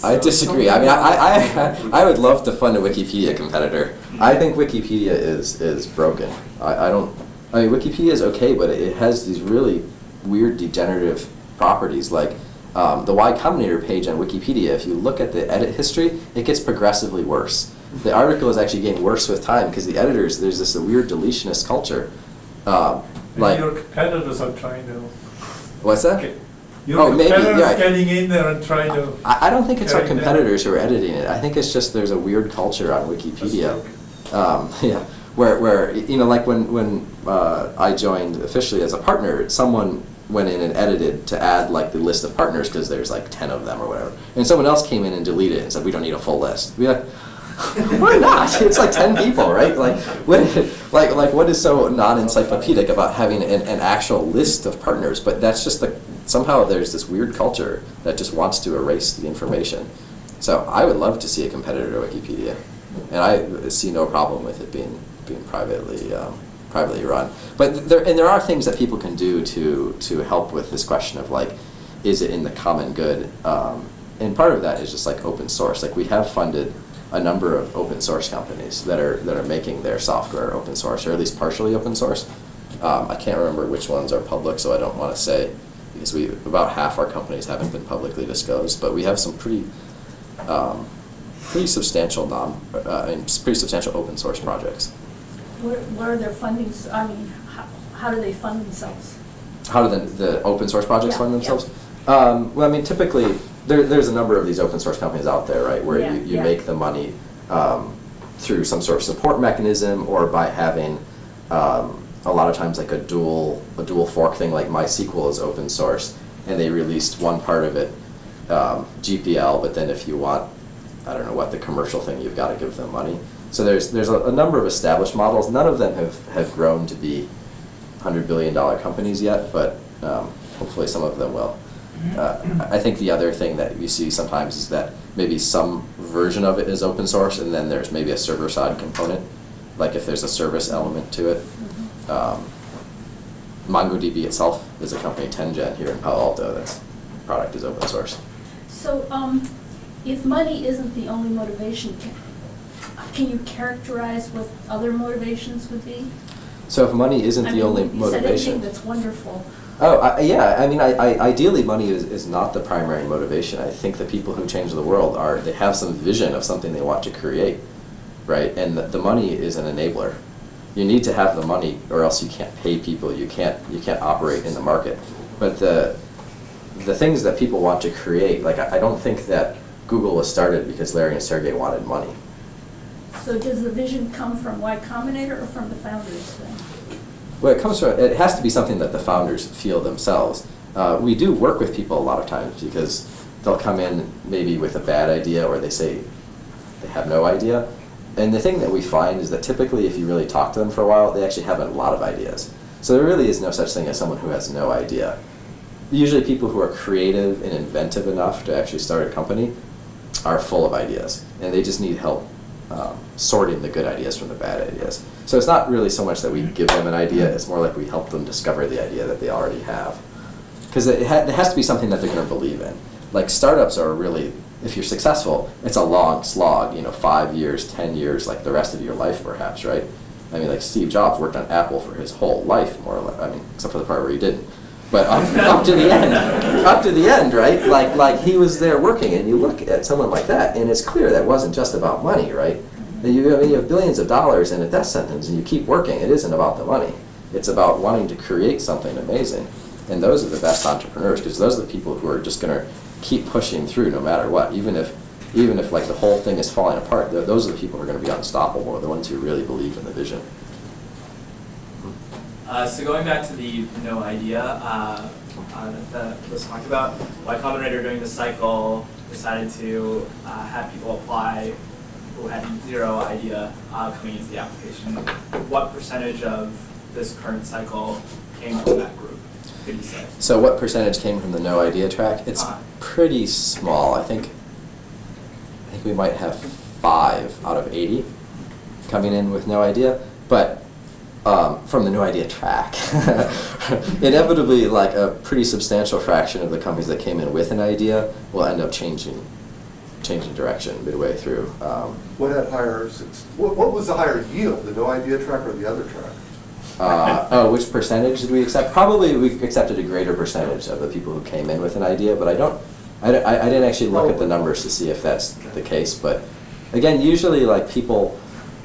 I disagree. I mean, I would love to fund a Wikipedia competitor. I think Wikipedia is broken. I mean, Wikipedia is okay, but it has these really weird degenerative properties, like the Y Combinator page on Wikipedia. If you look at the edit history, it gets progressively worse. The article is actually getting worse with time because the editors, there's this weird deletionist culture. Like your competitors are trying to. What's that? Your competitors getting in there and trying to. I don't think it's our competitors who are editing it. I think it's just there's a weird culture on Wikipedia. Where like when I joined officially as a partner, someone went in and edited to add like the list of partners because there's like 10 of them or whatever, and someone else came in and deleted it and said we don't need a full list. Why not? It's like 10 people, right? Like what is so non-encyclopedic about having an actual list of partners? But that's just somehow there's this weird culture that just wants to erase the information. So I would love to see a competitor to Wikipedia, and I see no problem with it being privately run. But there are things that people can do to help with this question of like, is it in the common good? And part of that is just like open source. Like we have funded a number of open source companies that are making their software open source, or at least partially open source. I can't remember which ones are public, so I don't want to say, because about half our companies haven't been publicly disclosed, but we have some pretty substantial pretty substantial open source projects. What are their fundings? I mean, how do they fund themselves? How do the open source projects fund themselves? Well, I mean, typically, there's a number of these open source companies out there, right, where you make the money through some sort of support mechanism, or by having a lot of times like a dual fork thing, like MySQL is open source, and they released one part of it, GPL, but then if you want, I don't know what the commercial thing, you've got to give them money. So there's a number of established models. None of them have grown to be $100 billion companies yet, but hopefully some of them will. I think the other thing that you see sometimes is that maybe some version of it is open source, and then there's maybe a server-side component, like if there's a service element to it. MongoDB itself is a company, 10gen, here in Palo Alto, that's product is open source. So if money isn't the only motivation, can you characterize what other motivations would be? So if money isn't the only motivation. You said anything that's wonderful. Oh, yeah, I mean, ideally money is not the primary motivation. I think the people who change the world they have some vision of something they want to create, right? And the money is an enabler. You need to have the money, or else you can't pay people, you can't operate in the market. But the things that people want to create, like I don't think that Google was started because Larry and Sergey wanted money. So does the vision come from Y Combinator or from the founders then? Well, it has to be something that the founders feel themselves. We do work with people a lot of times because they'll come in maybe with a bad idea, or they say they have no idea. And the thing that we find is that typically if you really talk to them for a while, they actually have a lot of ideas. So there really is no such thing as someone who has no idea. Usually people who are creative and inventive enough to actually start a company are full of ideas, and they just need help sorting the good ideas from the bad ideas. So it's not really so much that we give them an idea, it's more like we help them discover the idea that they already have. Because it has to be something that they're going to believe in. Like startups are really, if you're successful, it's a long slog, 5 years, 10 years, like the rest of your life perhaps, right? I mean, like Steve Jobs worked on Apple for his whole life, more or less. I mean, except for the part where he didn't. But up to the end, right? Like he was there working, and you look at someone like that, and it's clear that wasn't just about money, right? You have billions of dollars in a death sentence, and you keep working. It isn't about the money. It's about wanting to create something amazing. And those are the best entrepreneurs, because those are the people who are just going to keep pushing through no matter what. Even if like the whole thing is falling apart, those are the people who are going to be unstoppable, the ones who really believe in the vision. So going back to the no idea that was talked about, Y Combinator during the cycle decided to have people apply who had zero idea coming into the application. What percentage of this current cycle came from that group, could you say? So what percentage came from the no idea track? It's pretty small. I think we might have 5 out of 80 coming in with no idea, but from the no idea track. Inevitably, like a pretty substantial fraction of the companies that came in with an idea will end up changing direction midway through. What was the higher yield, the no idea track or the other track? Which percentage did we accept? Probably we accepted a greater percentage of the people who came in with an idea, but I didn't actually look at the numbers to see if that's the case. But again, usually like people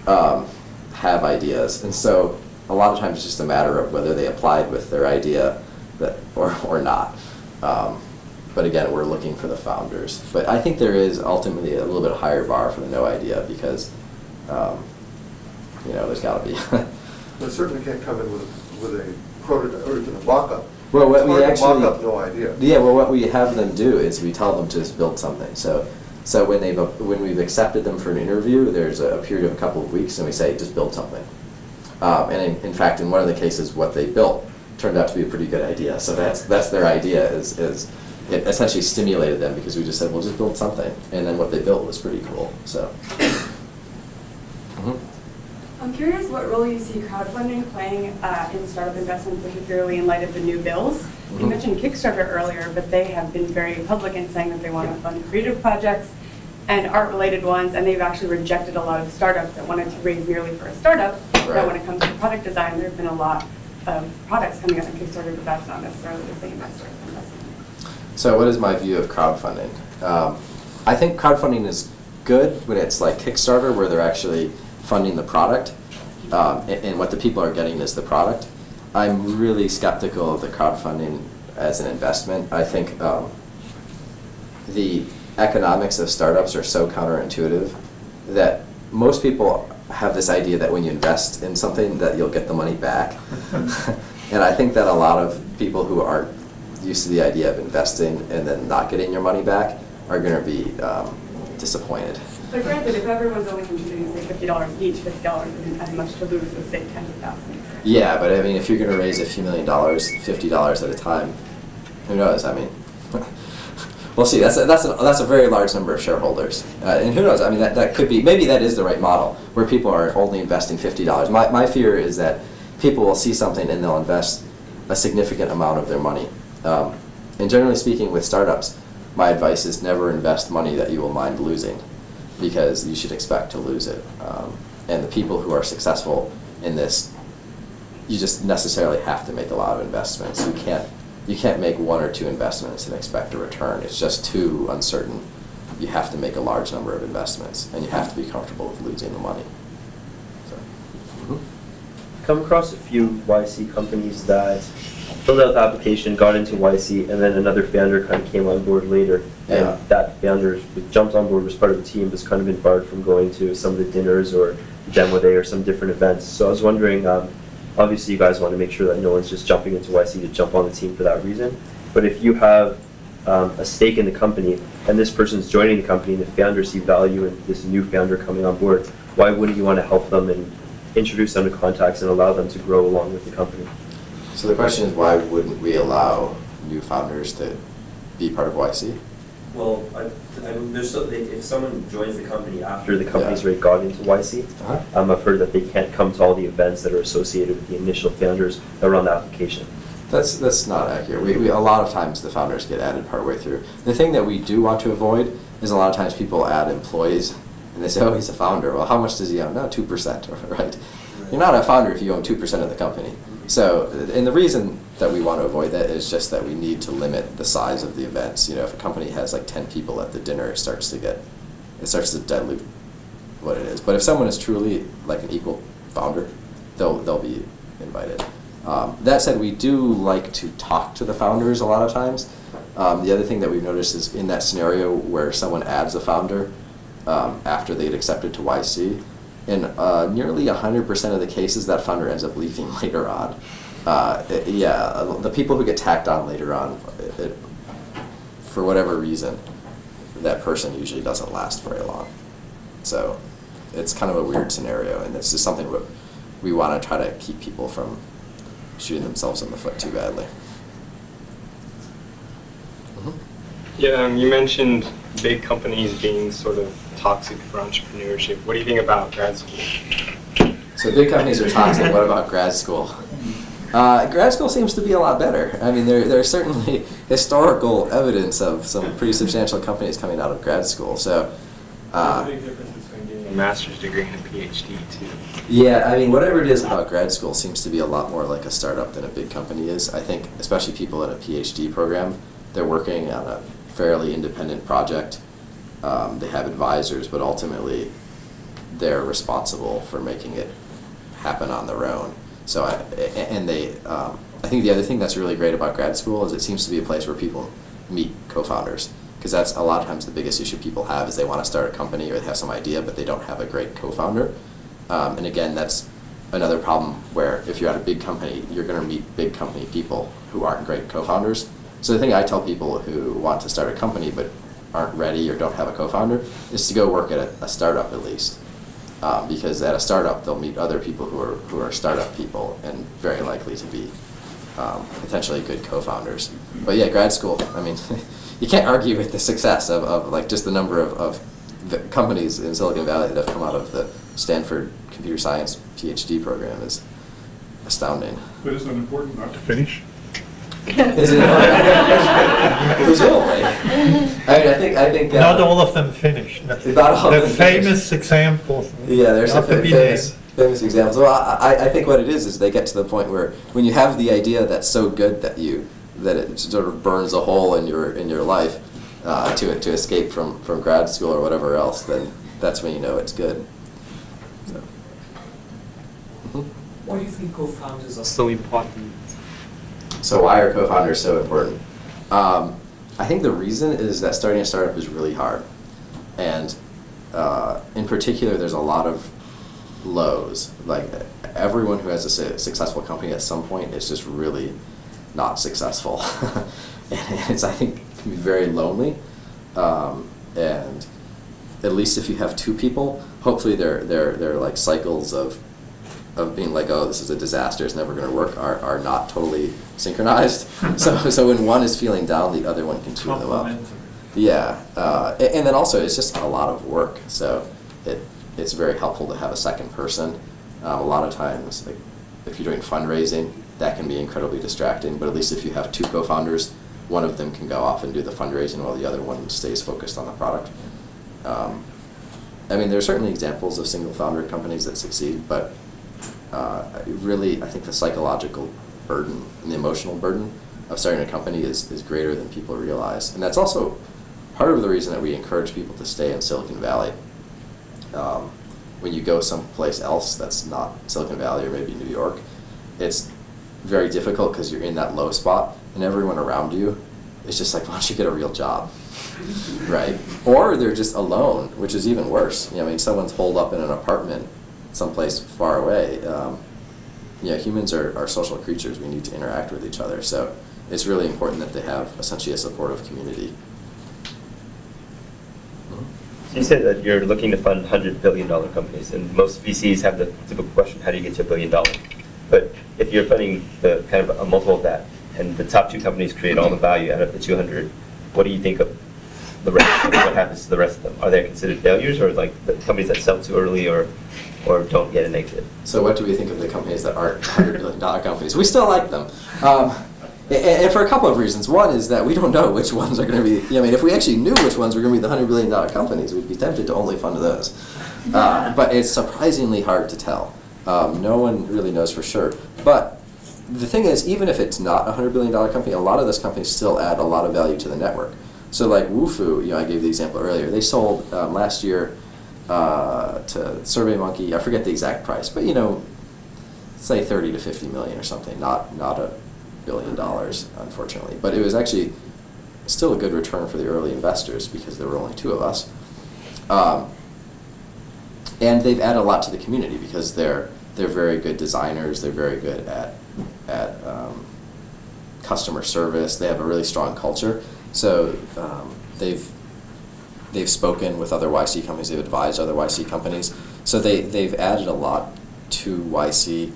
have ideas, and so a lot of times it's just a matter of whether they applied with their idea or not. But again, we're looking for the founders. But I think there is ultimately a little bit higher bar for the no idea because there's got to be. They certainly can't come in with a prototype or even a mock-up. Well, what we actually mock-up, no idea. Yeah, well, what we have them do is we tell them to just build something. So when we've accepted them for an interview, there's a period of a couple of weeks, and we say just build something. And in fact, in one of the cases, what they built turned out to be a pretty good idea. So that's their idea is it essentially stimulated them because we just said, well, just build something, and then what they built was pretty cool. So. I'm curious what role you see crowdfunding playing in startup investment, particularly in light of the new bills. You mentioned Kickstarter earlier, but they have been very public in saying that they want to fund creative projects and art-related ones, and they've actually rejected a lot of startups that wanted to raise merely for a startup. But when it comes to product design, there have been a lot of products coming out on Kickstarter, but that's not necessarily the same as startup investment. So what is my view of crowdfunding? I think crowdfunding is good when it's like Kickstarter, where they're actually funding the product, and what the people are getting is the product. I'm really skeptical of the crowdfunding as an investment. I think the economics of startups are so counterintuitive that most people have this idea that when you invest in something that you'll get the money back. And I think that a lot of people who aren't used to the idea of investing and then not getting your money back are going to be disappointed. But granted, if everyone's only contributing, say, $50 each, $50 isn't as much to lose as, say, tens of thousands. Yeah, but I mean, if you're going to raise a few $1 million, $50 at a time, who knows? I mean, we'll see. That's a very large number of shareholders, and who knows? I mean, that could be, maybe that is the right model where people are only investing $50. My fear is that people will see something and they'll invest a significant amount of their money. And generally speaking, with startups, my advice is never invest money that you will mind losing, because you should expect to lose it. And the people who are successful in this, you just necessarily have to make a lot of investments. You can't make 1 or 2 investments and expect a return. It's just too uncertain. You have to make a large number of investments, and you have to be comfortable with losing the money. So. Come across a few YC companies that filled out the application, got into YC, and then another founder kind of came on board later. Yeah. And that founder jumped on board, was part of the team, was kind of been barred from going to some of the dinners or demo day or some different events. So I was wondering, obviously you guys want to make sure that no one's just jumping into YC to jump on the team for that reason. But if you have a stake in the company and this person's joining the company and the founder see value in this new founder coming on board, why wouldn't you want to help them and introduce them to contacts and allow them to grow along with the company? So the question is, why wouldn't we allow new founders to be part of YC? Well, if someone joins the company after the company's already gone into YC, I've heard that they can't come to all the events that are associated with the initial founders that are on the application. That's not accurate. A lot of times the founders get added partway through. The thing that we do want to avoid is a lot of times people add employees and they say, oh, he's a founder. Well, how much does he own? No, 2%, right? You're not a founder if you own 2% of the company. So, and the reason that we want to avoid that is just that we need to limit the size of the events. You know, if a company has like 10 people at the dinner, it starts to dilute what it is. But if someone is truly like an equal founder, they'll be invited. That said, we do like to talk to the founders a lot of times. The other thing that we've noticed is in that scenario where someone adds a founder after they get accepted to YC, in nearly 100% of the cases, that founder ends up leaving later on. The people who get tacked on later on, for whatever reason, that person usually doesn't last very long. So it's kind of a weird scenario, and it's just something we want to try to keep people from shooting themselves in the foot too badly. Yeah, you mentioned big companies being sort of toxic for entrepreneurship. What do you think about grad school? So big companies are toxic. What about grad school? Grad school seems to be a lot better. I mean, there's certainly historical evidence of some pretty substantial companies coming out of grad school. So, there's a big difference between getting a master's degree and a PhD too. Yeah, I mean, whatever it is about grad school seems to be a lot more like a startup than a big company is. I think, especially people in a PhD program, they're working on a fairly independent project. They have advisors, but ultimately they're responsible for making it happen on their own. So, I think the other thing that's really great about grad school is it seems to be a place where people meet co-founders, because that's a lot of times the biggest issue people have is they want to start a company or they have some idea, but they don't have a great co-founder. And again, that's another problem where if you're at a big company, you're going to meet big company people who aren't great co-founders. So the thing I tell people who want to start a company but aren't ready or don't have a co-founder is to go work at a startup at least. Because at a startup, they'll meet other people who are startup people and very likely to be potentially good co-founders. But yeah, grad school, I mean, you can't argue with the success of like just the number of companies in Silicon Valley that have come out of the Stanford computer science PhD program is astounding. But isn't it important not to finish? Is it presumably? I think not all of them finish. Not all the of them famous examples. Yeah, there's some famous examples. Well, I think what it is they get to the point where when you have the idea that's so good that it sort of burns a hole in your life to escape from grad school or whatever else, then that's when you know it's good. So. Why do you think co-founders are so important? So why are co-founders so important? I think the reason is that starting a startup is really hard. And in particular, there's a lot of lows. Like everyone who has a successful company at some point is just really not successful. And I think, can be very lonely. And at least if you have two people, hopefully they're like cycles of being like, oh, this is a disaster, it's never going to work, are not totally synchronized. So when one is feeling down, the other one can cheer them up. Yeah, and then also it's just a lot of work. So it's very helpful to have a second person. A lot of times, like if you're doing fundraising, that can be incredibly distracting. But at least if you have two co-founders, one of them can go off and do the fundraising while the other one stays focused on the product. I mean, there are certainly examples of single founder companies that succeed, but really, I think the psychological burden and the emotional burden of starting a company is greater than people realize. And that's also part of the reason that we encourage people to stay in Silicon Valley. When you go someplace else that's not Silicon Valley or maybe New York, it's very difficult because you're in that low spot and everyone around you is just like, why don't you get a real job, right? Or they're just alone, which is even worse. I mean, someone's holed up in an apartment someplace far away. Humans are social creatures. We need to interact with each other. So it's really important that they have essentially a supportive community. So you said that you're looking to fund $100 billion companies, and most VCs have the typical question, how do you get to $1 billion? But if you're funding the kind of a multiple of that, and the top 2 companies create all the value out of the 200, what do you think of the rest? What happens to the rest of them? Are they considered failures, or like the companies that sell too early, or don't get an exit? So what do we think of the companies that aren't $100 billion companies? We still like them. And for a couple of reasons. One is that we don't know which ones are going to be, I mean, if we actually knew which ones were going to be the $100 billion companies, we'd be tempted to only fund those. But it's surprisingly hard to tell. No one really knows for sure. But the thing is, even if it's not a $100 billion company, a lot of those companies still add a lot of value to the network. So like Wufoo, I gave the example earlier, they sold last year to SurveyMonkey, I forget the exact price, but say 30 to 50 million or something, not $1 billion, unfortunately. But it was actually still a good return for the early investors because there were only 2 of us. And they've added a lot to the community because they're very good designers, they're very good at customer service, they have a really strong culture. So they've spoken with other YC companies, they've advised other YC companies. So they've added a lot to YC,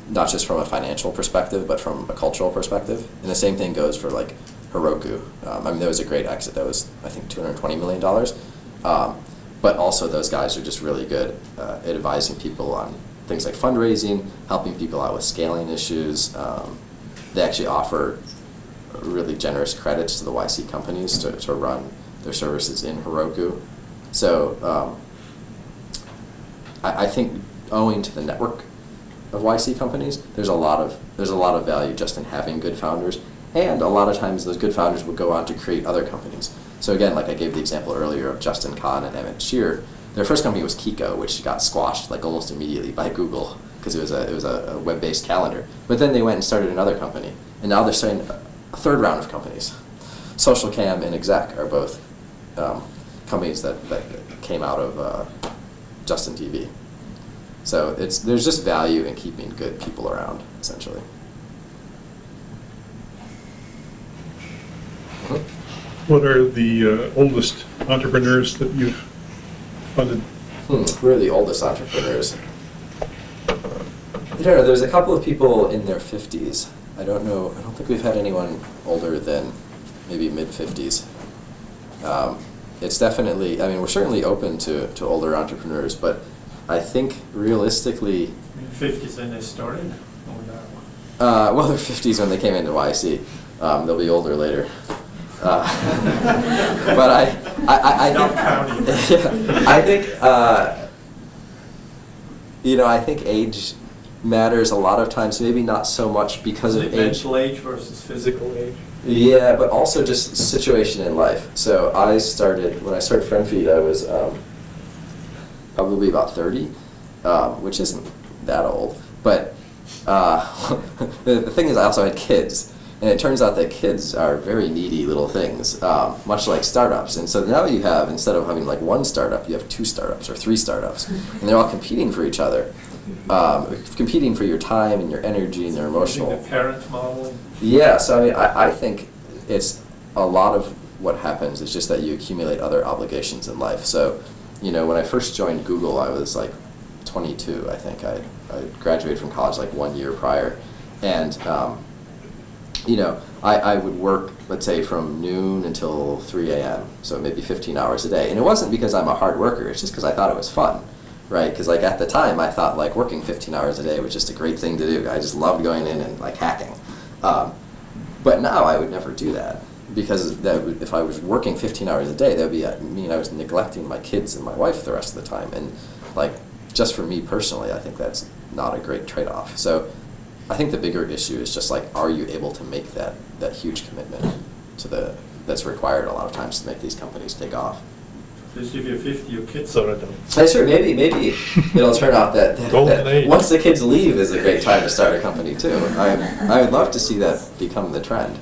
not just from a financial perspective, but from a cultural perspective. And the same thing goes for like Heroku. I mean, that was a great exit. That was, I think, $220 million. But also those guys are just really good at advising people on things like fundraising, helping people out with scaling issues. They actually offer really generous credits to the YC companies to run their services in Heroku. So I think owing to the network of YC companies, there's a lot of value just in having good founders, and a lot of times those good founders will go on to create other companies. So again, like I gave the example earlier of Justin Kahn and Emmett Shear, their first company was Kiko, which got squashed like almost immediately by Google because it was a web-based calendar. But then they went and started another company, and now they're starting a 3rd round of companies. SocialCam and Exec are both companies that came out of Justin TV. So there's just value in keeping good people around, essentially. What are the oldest entrepreneurs that you've funded? Who are the oldest entrepreneurs? I don't know. There's a couple of people in their 50s. I don't know. I don't think we've had anyone older than maybe mid-50s. It's definitely, I mean, we're certainly open to older entrepreneurs, but I think realistically... 50s when they started? Well, they're 50s when they came into YC. They'll be older later. But I think I think age matters a lot of times. Maybe not so much because of age. Mental age versus physical age. Yeah, but also just situation in life. So when I started FriendFeed, I was probably about 30, which isn't that old. But the thing is, I also had kids. And it turns out that kids are very needy little things, much like startups. And so now you have, instead of having like 1 startup, you have 2 startups or 3 startups. And they're all competing for each other, competing for your time and your energy and their emotional. The parent model. Yeah, so I mean, I think it's a lot of what happens is just that you accumulate other obligations in life. So, when I first joined Google, I was like 22, I think. I graduated from college like 1 year prior. And I would work, let's say, from noon until 3 a.m., so maybe 15 hours a day. And it wasn't because I'm a hard worker, it's just because I thought it was fun, right? Because like at the time, I thought like working 15 hours a day was just a great thing to do. I just loved going in and like hacking. But now I would never do that, because if I was working 15 hours a day, that would mean I was neglecting my kids and my wife the rest of the time. And like, just for me personally, I think that's not a great trade-off. So I think the bigger issue is just like, are you able to make that huge commitment that's required a lot of times to make these companies take off? If you're 50, your kids are adults. Sure, maybe it'll turn out that once the kids leave is a great time to start a company too. I would love to see that become the trend.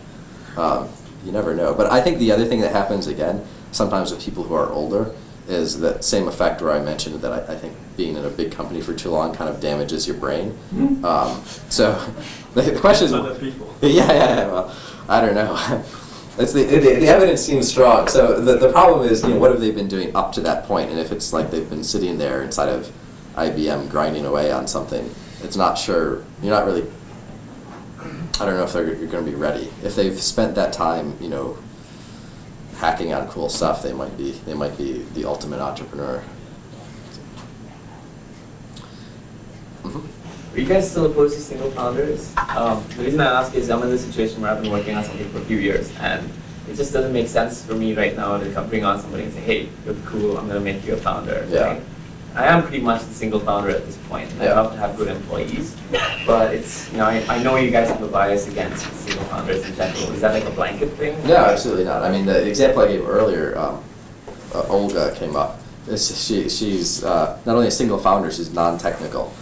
You never know. But I think the other thing that happens, again, sometimes with people who are older, is that same effect where I mentioned that I think being in a big company for too long kind of damages your brain. So the question is, other people. Yeah. Well, I don't know. It's the evidence seems strong. So the problem is, what have they been doing up to that point? And if it's like they've been sitting there inside of IBM grinding away on something, it's not sure. You're not really I don't know if you're going to be ready. If they've spent that time, you know, hacking on cool stuff, they might be the ultimate entrepreneur. Are you guys still opposed to single founders? The reason I ask is I'm in this situation where I've been working on something for a few years, and it just doesn't make sense for me right now to bring on somebody and say, hey, you're cool, I'm going to make you a founder. Yeah. Right? I am pretty much the single founder at this point, and I love to have good employees, but it's, you know, I know you guys have a bias against single founders in general. Is that like a blanket thing? No, absolutely not. I mean, the example I gave earlier, Olga came up. She's not only a single founder, she's non-technical.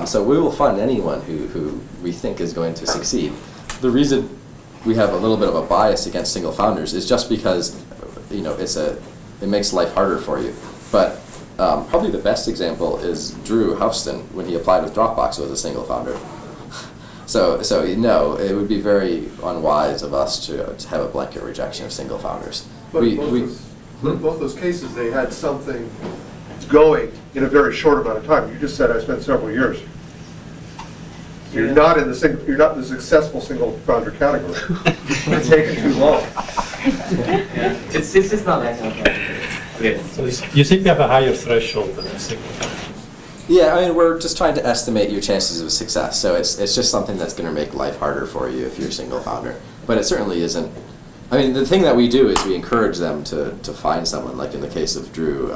So we will fund anyone who we think is going to succeed. The reason we have a little bit of a bias against single founders is just because, you know, it makes life harder for you. But probably the best example is Drew Houston when he applied with Dropbox was a single founder. So you know, it would be very unwise of us to have a blanket rejection of single founders. But in both those cases, they had something going in a very short amount of time. You just said I spent several years. You're not in the you're not in the successful single founder category. It's taken too long. Yeah. It's just not that complicated. So you think you have a higher threshold than a single founder? Yeah, I mean, we're just trying to estimate your chances of success. So it's just something that's going to make life harder for you if you're a single founder. But it certainly isn't. I mean, the thing that we do is we encourage them to find someone. Like in the case of Drew,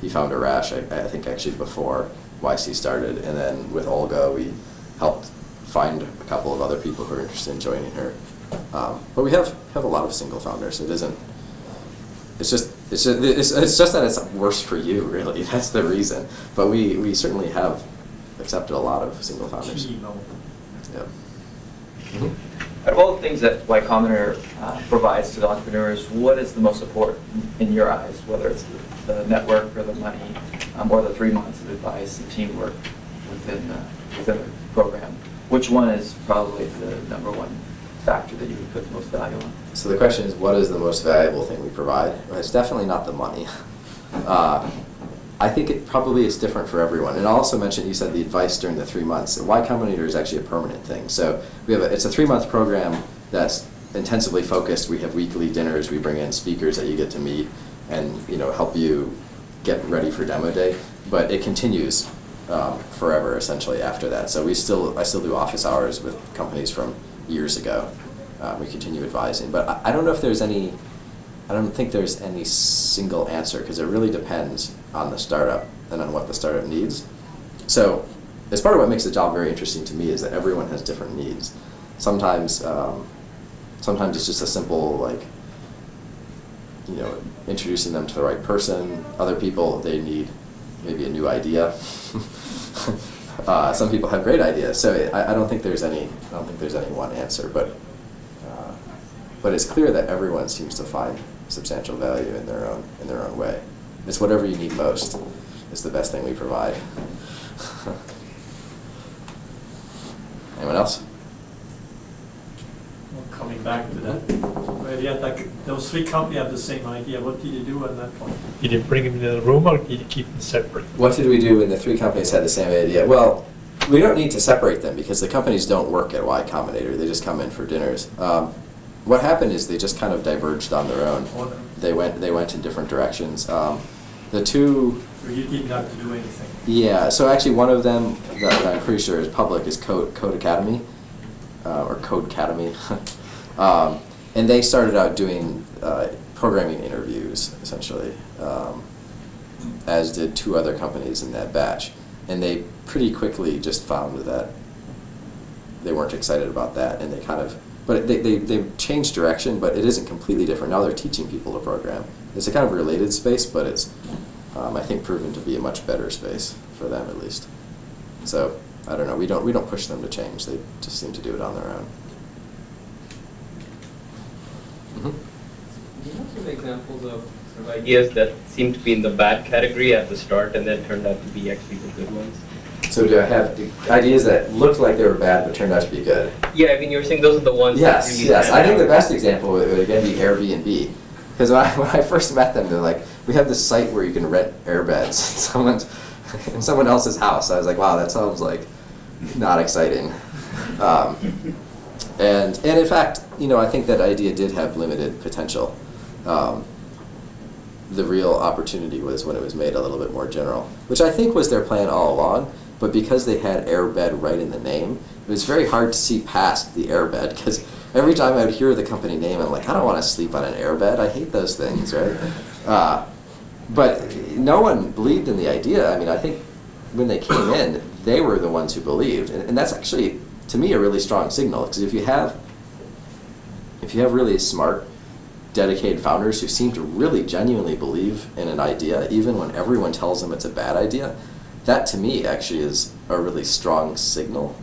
he found Arash, I think actually before YC started. And then with Olga, we helped find a couple of other people who are interested in joining her. But we have a lot of single founders. It isn't. It's just that it's worse for you, really. That's the reason. But we certainly have accepted a lot of single founders. Yeah. Out of all the things that Y Combinator provides to the entrepreneurs, what is the most support in your eyes, whether it's the network or the money, or the 3 months of advice and teamwork within the program? Which one is probably the #1 factor that you would put the most value on? So the question is, what is the most valuable thing we provide? Well, it's definitely not the money. I think it probably is different for everyone. And I'll also mention, you said the advice during the 3 months. Y Combinator is actually a permanent thing. So we have it's a 3-month program that's intensively focused. We have weekly dinners. We bring in speakers that you get to meet and, you know, help you get ready for demo day. But it continues forever, essentially, after that. So I still do office hours with companies from years ago. We continue advising. But I don't know if there's any, I don't think there's any single answer, because it really depends on the startup and on what the startup needs. So as part of what makes the job very interesting to me is that everyone has different needs. Sometimes it's just a simple, like, you know, introducing them to the right person. Other people, they need maybe a new idea. Some people have great ideas. So I don't think there's any one answer, but it's clear that everyone seems to find substantial value in their own way. It's whatever you need most is the best thing we provide. Anyone else? Well, coming back to that, where you had those 3 companies have the same idea. What did you do at that point? Did you bring them in the room or did you keep them separate? What did we do when the 3 companies had the same idea? Well, we don't need to separate them because the companies don't work at Y Combinator. They just come in for dinners. What happened is they just kind of diverged on their own. They went in different directions. The 2. So you didn't have to do anything. Yeah. So actually, one of them that I'm pretty sure is public is Code Academy, or Code Academy, and they started out doing programming interviews essentially, as did 2 other companies in that batch, and they pretty quickly just found that they weren't excited about that, and they kind of. But they've changed direction, but it isn't completely different. Now they're teaching people to program. It's a kind of related space, but it's, I think, proven to be a much better space for them, at least. So, I don't know. We don't push them to change. They just seem to do it on their own. Do you have some examples of sort of ideas that seem to be in the bad category at the start and then turned out to be actually the good ones? So do I have ideas that looked like they were bad but turned out to be good? Yeah, I mean, you were saying those are the ones Yes, that really yes. I think the out. best example would again be Airbnb. Because when I first met them, they're like, we have this site where you can rent airbeds in someone else's house. I was like, wow, that sounds like not exciting. And in fact, I think that idea did have limited potential. The real opportunity was when it was made a little bit more general, which I think was their plan all along, but because they had airbed right in the name, it was very hard to see past the airbed, because every time I would hear the company name, I'm like, I don't want to sleep on an airbed, I hate those things, right? But no one believed in the idea. I mean, I think when they came in, they were the ones who believed, and that's actually, to me, a really strong signal, because if you have really smart, dedicated founders who seem to really genuinely believe in an idea, even when everyone tells them it's a bad idea, that to me actually is a really strong signal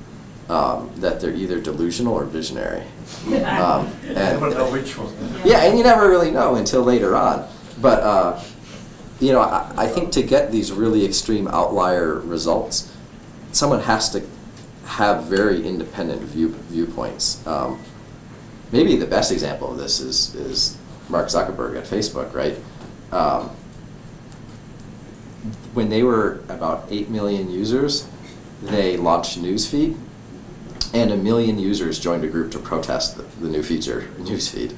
that they're either delusional or visionary. You never know which one. Yeah, and you never really know until later on. But I think to get these really extreme outlier results, someone has to have very independent viewpoints. Maybe the best example of this is Mark Zuckerberg at Facebook, right? When they were about 8 million users, they launched Newsfeed, and 1 million users joined a group to protest the new feature, Newsfeed,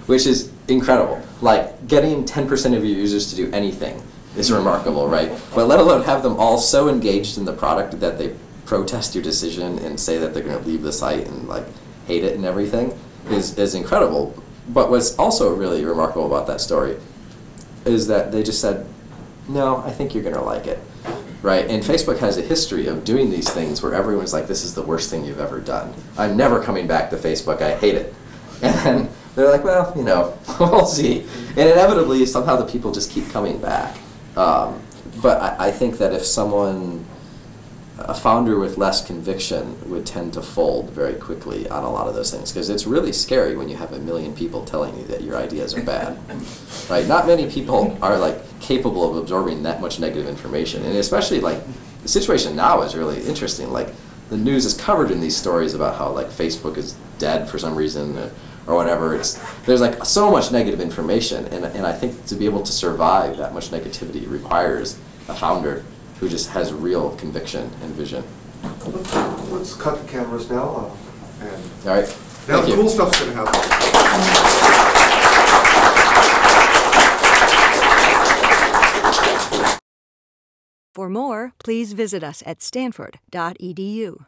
which is incredible. Like, getting 10% of your users to do anything is remarkable, right? But let alone have them all so engaged in the product that they protest your decision and say that they're going to leave the site and like hate it and everything is incredible. But what's also really remarkable about that story is that they just said, no, I think you're going to like it, right? And Facebook has a history of doing these things where everyone's like, this is the worst thing you've ever done. I'm never coming back to Facebook. I hate it. And then they're like, well, we'll see. And inevitably, somehow the people just keep coming back. But I think that if a founder with less conviction would tend to fold very quickly on a lot of those things, because it's really scary when you have 1 million people telling you that your ideas are bad, right? Not many people are like capable of absorbing that much negative information, and especially like the situation now is really interesting. Like the news is covered in these stories about how like Facebook is dead for some reason or whatever. There's like so much negative information, and I think to be able to survive that much negativity requires a founder who just has real conviction and vision. Let's cut the cameras now. And all right. Now the cool stuff's going to happen. For more, please visit us at stanford.edu.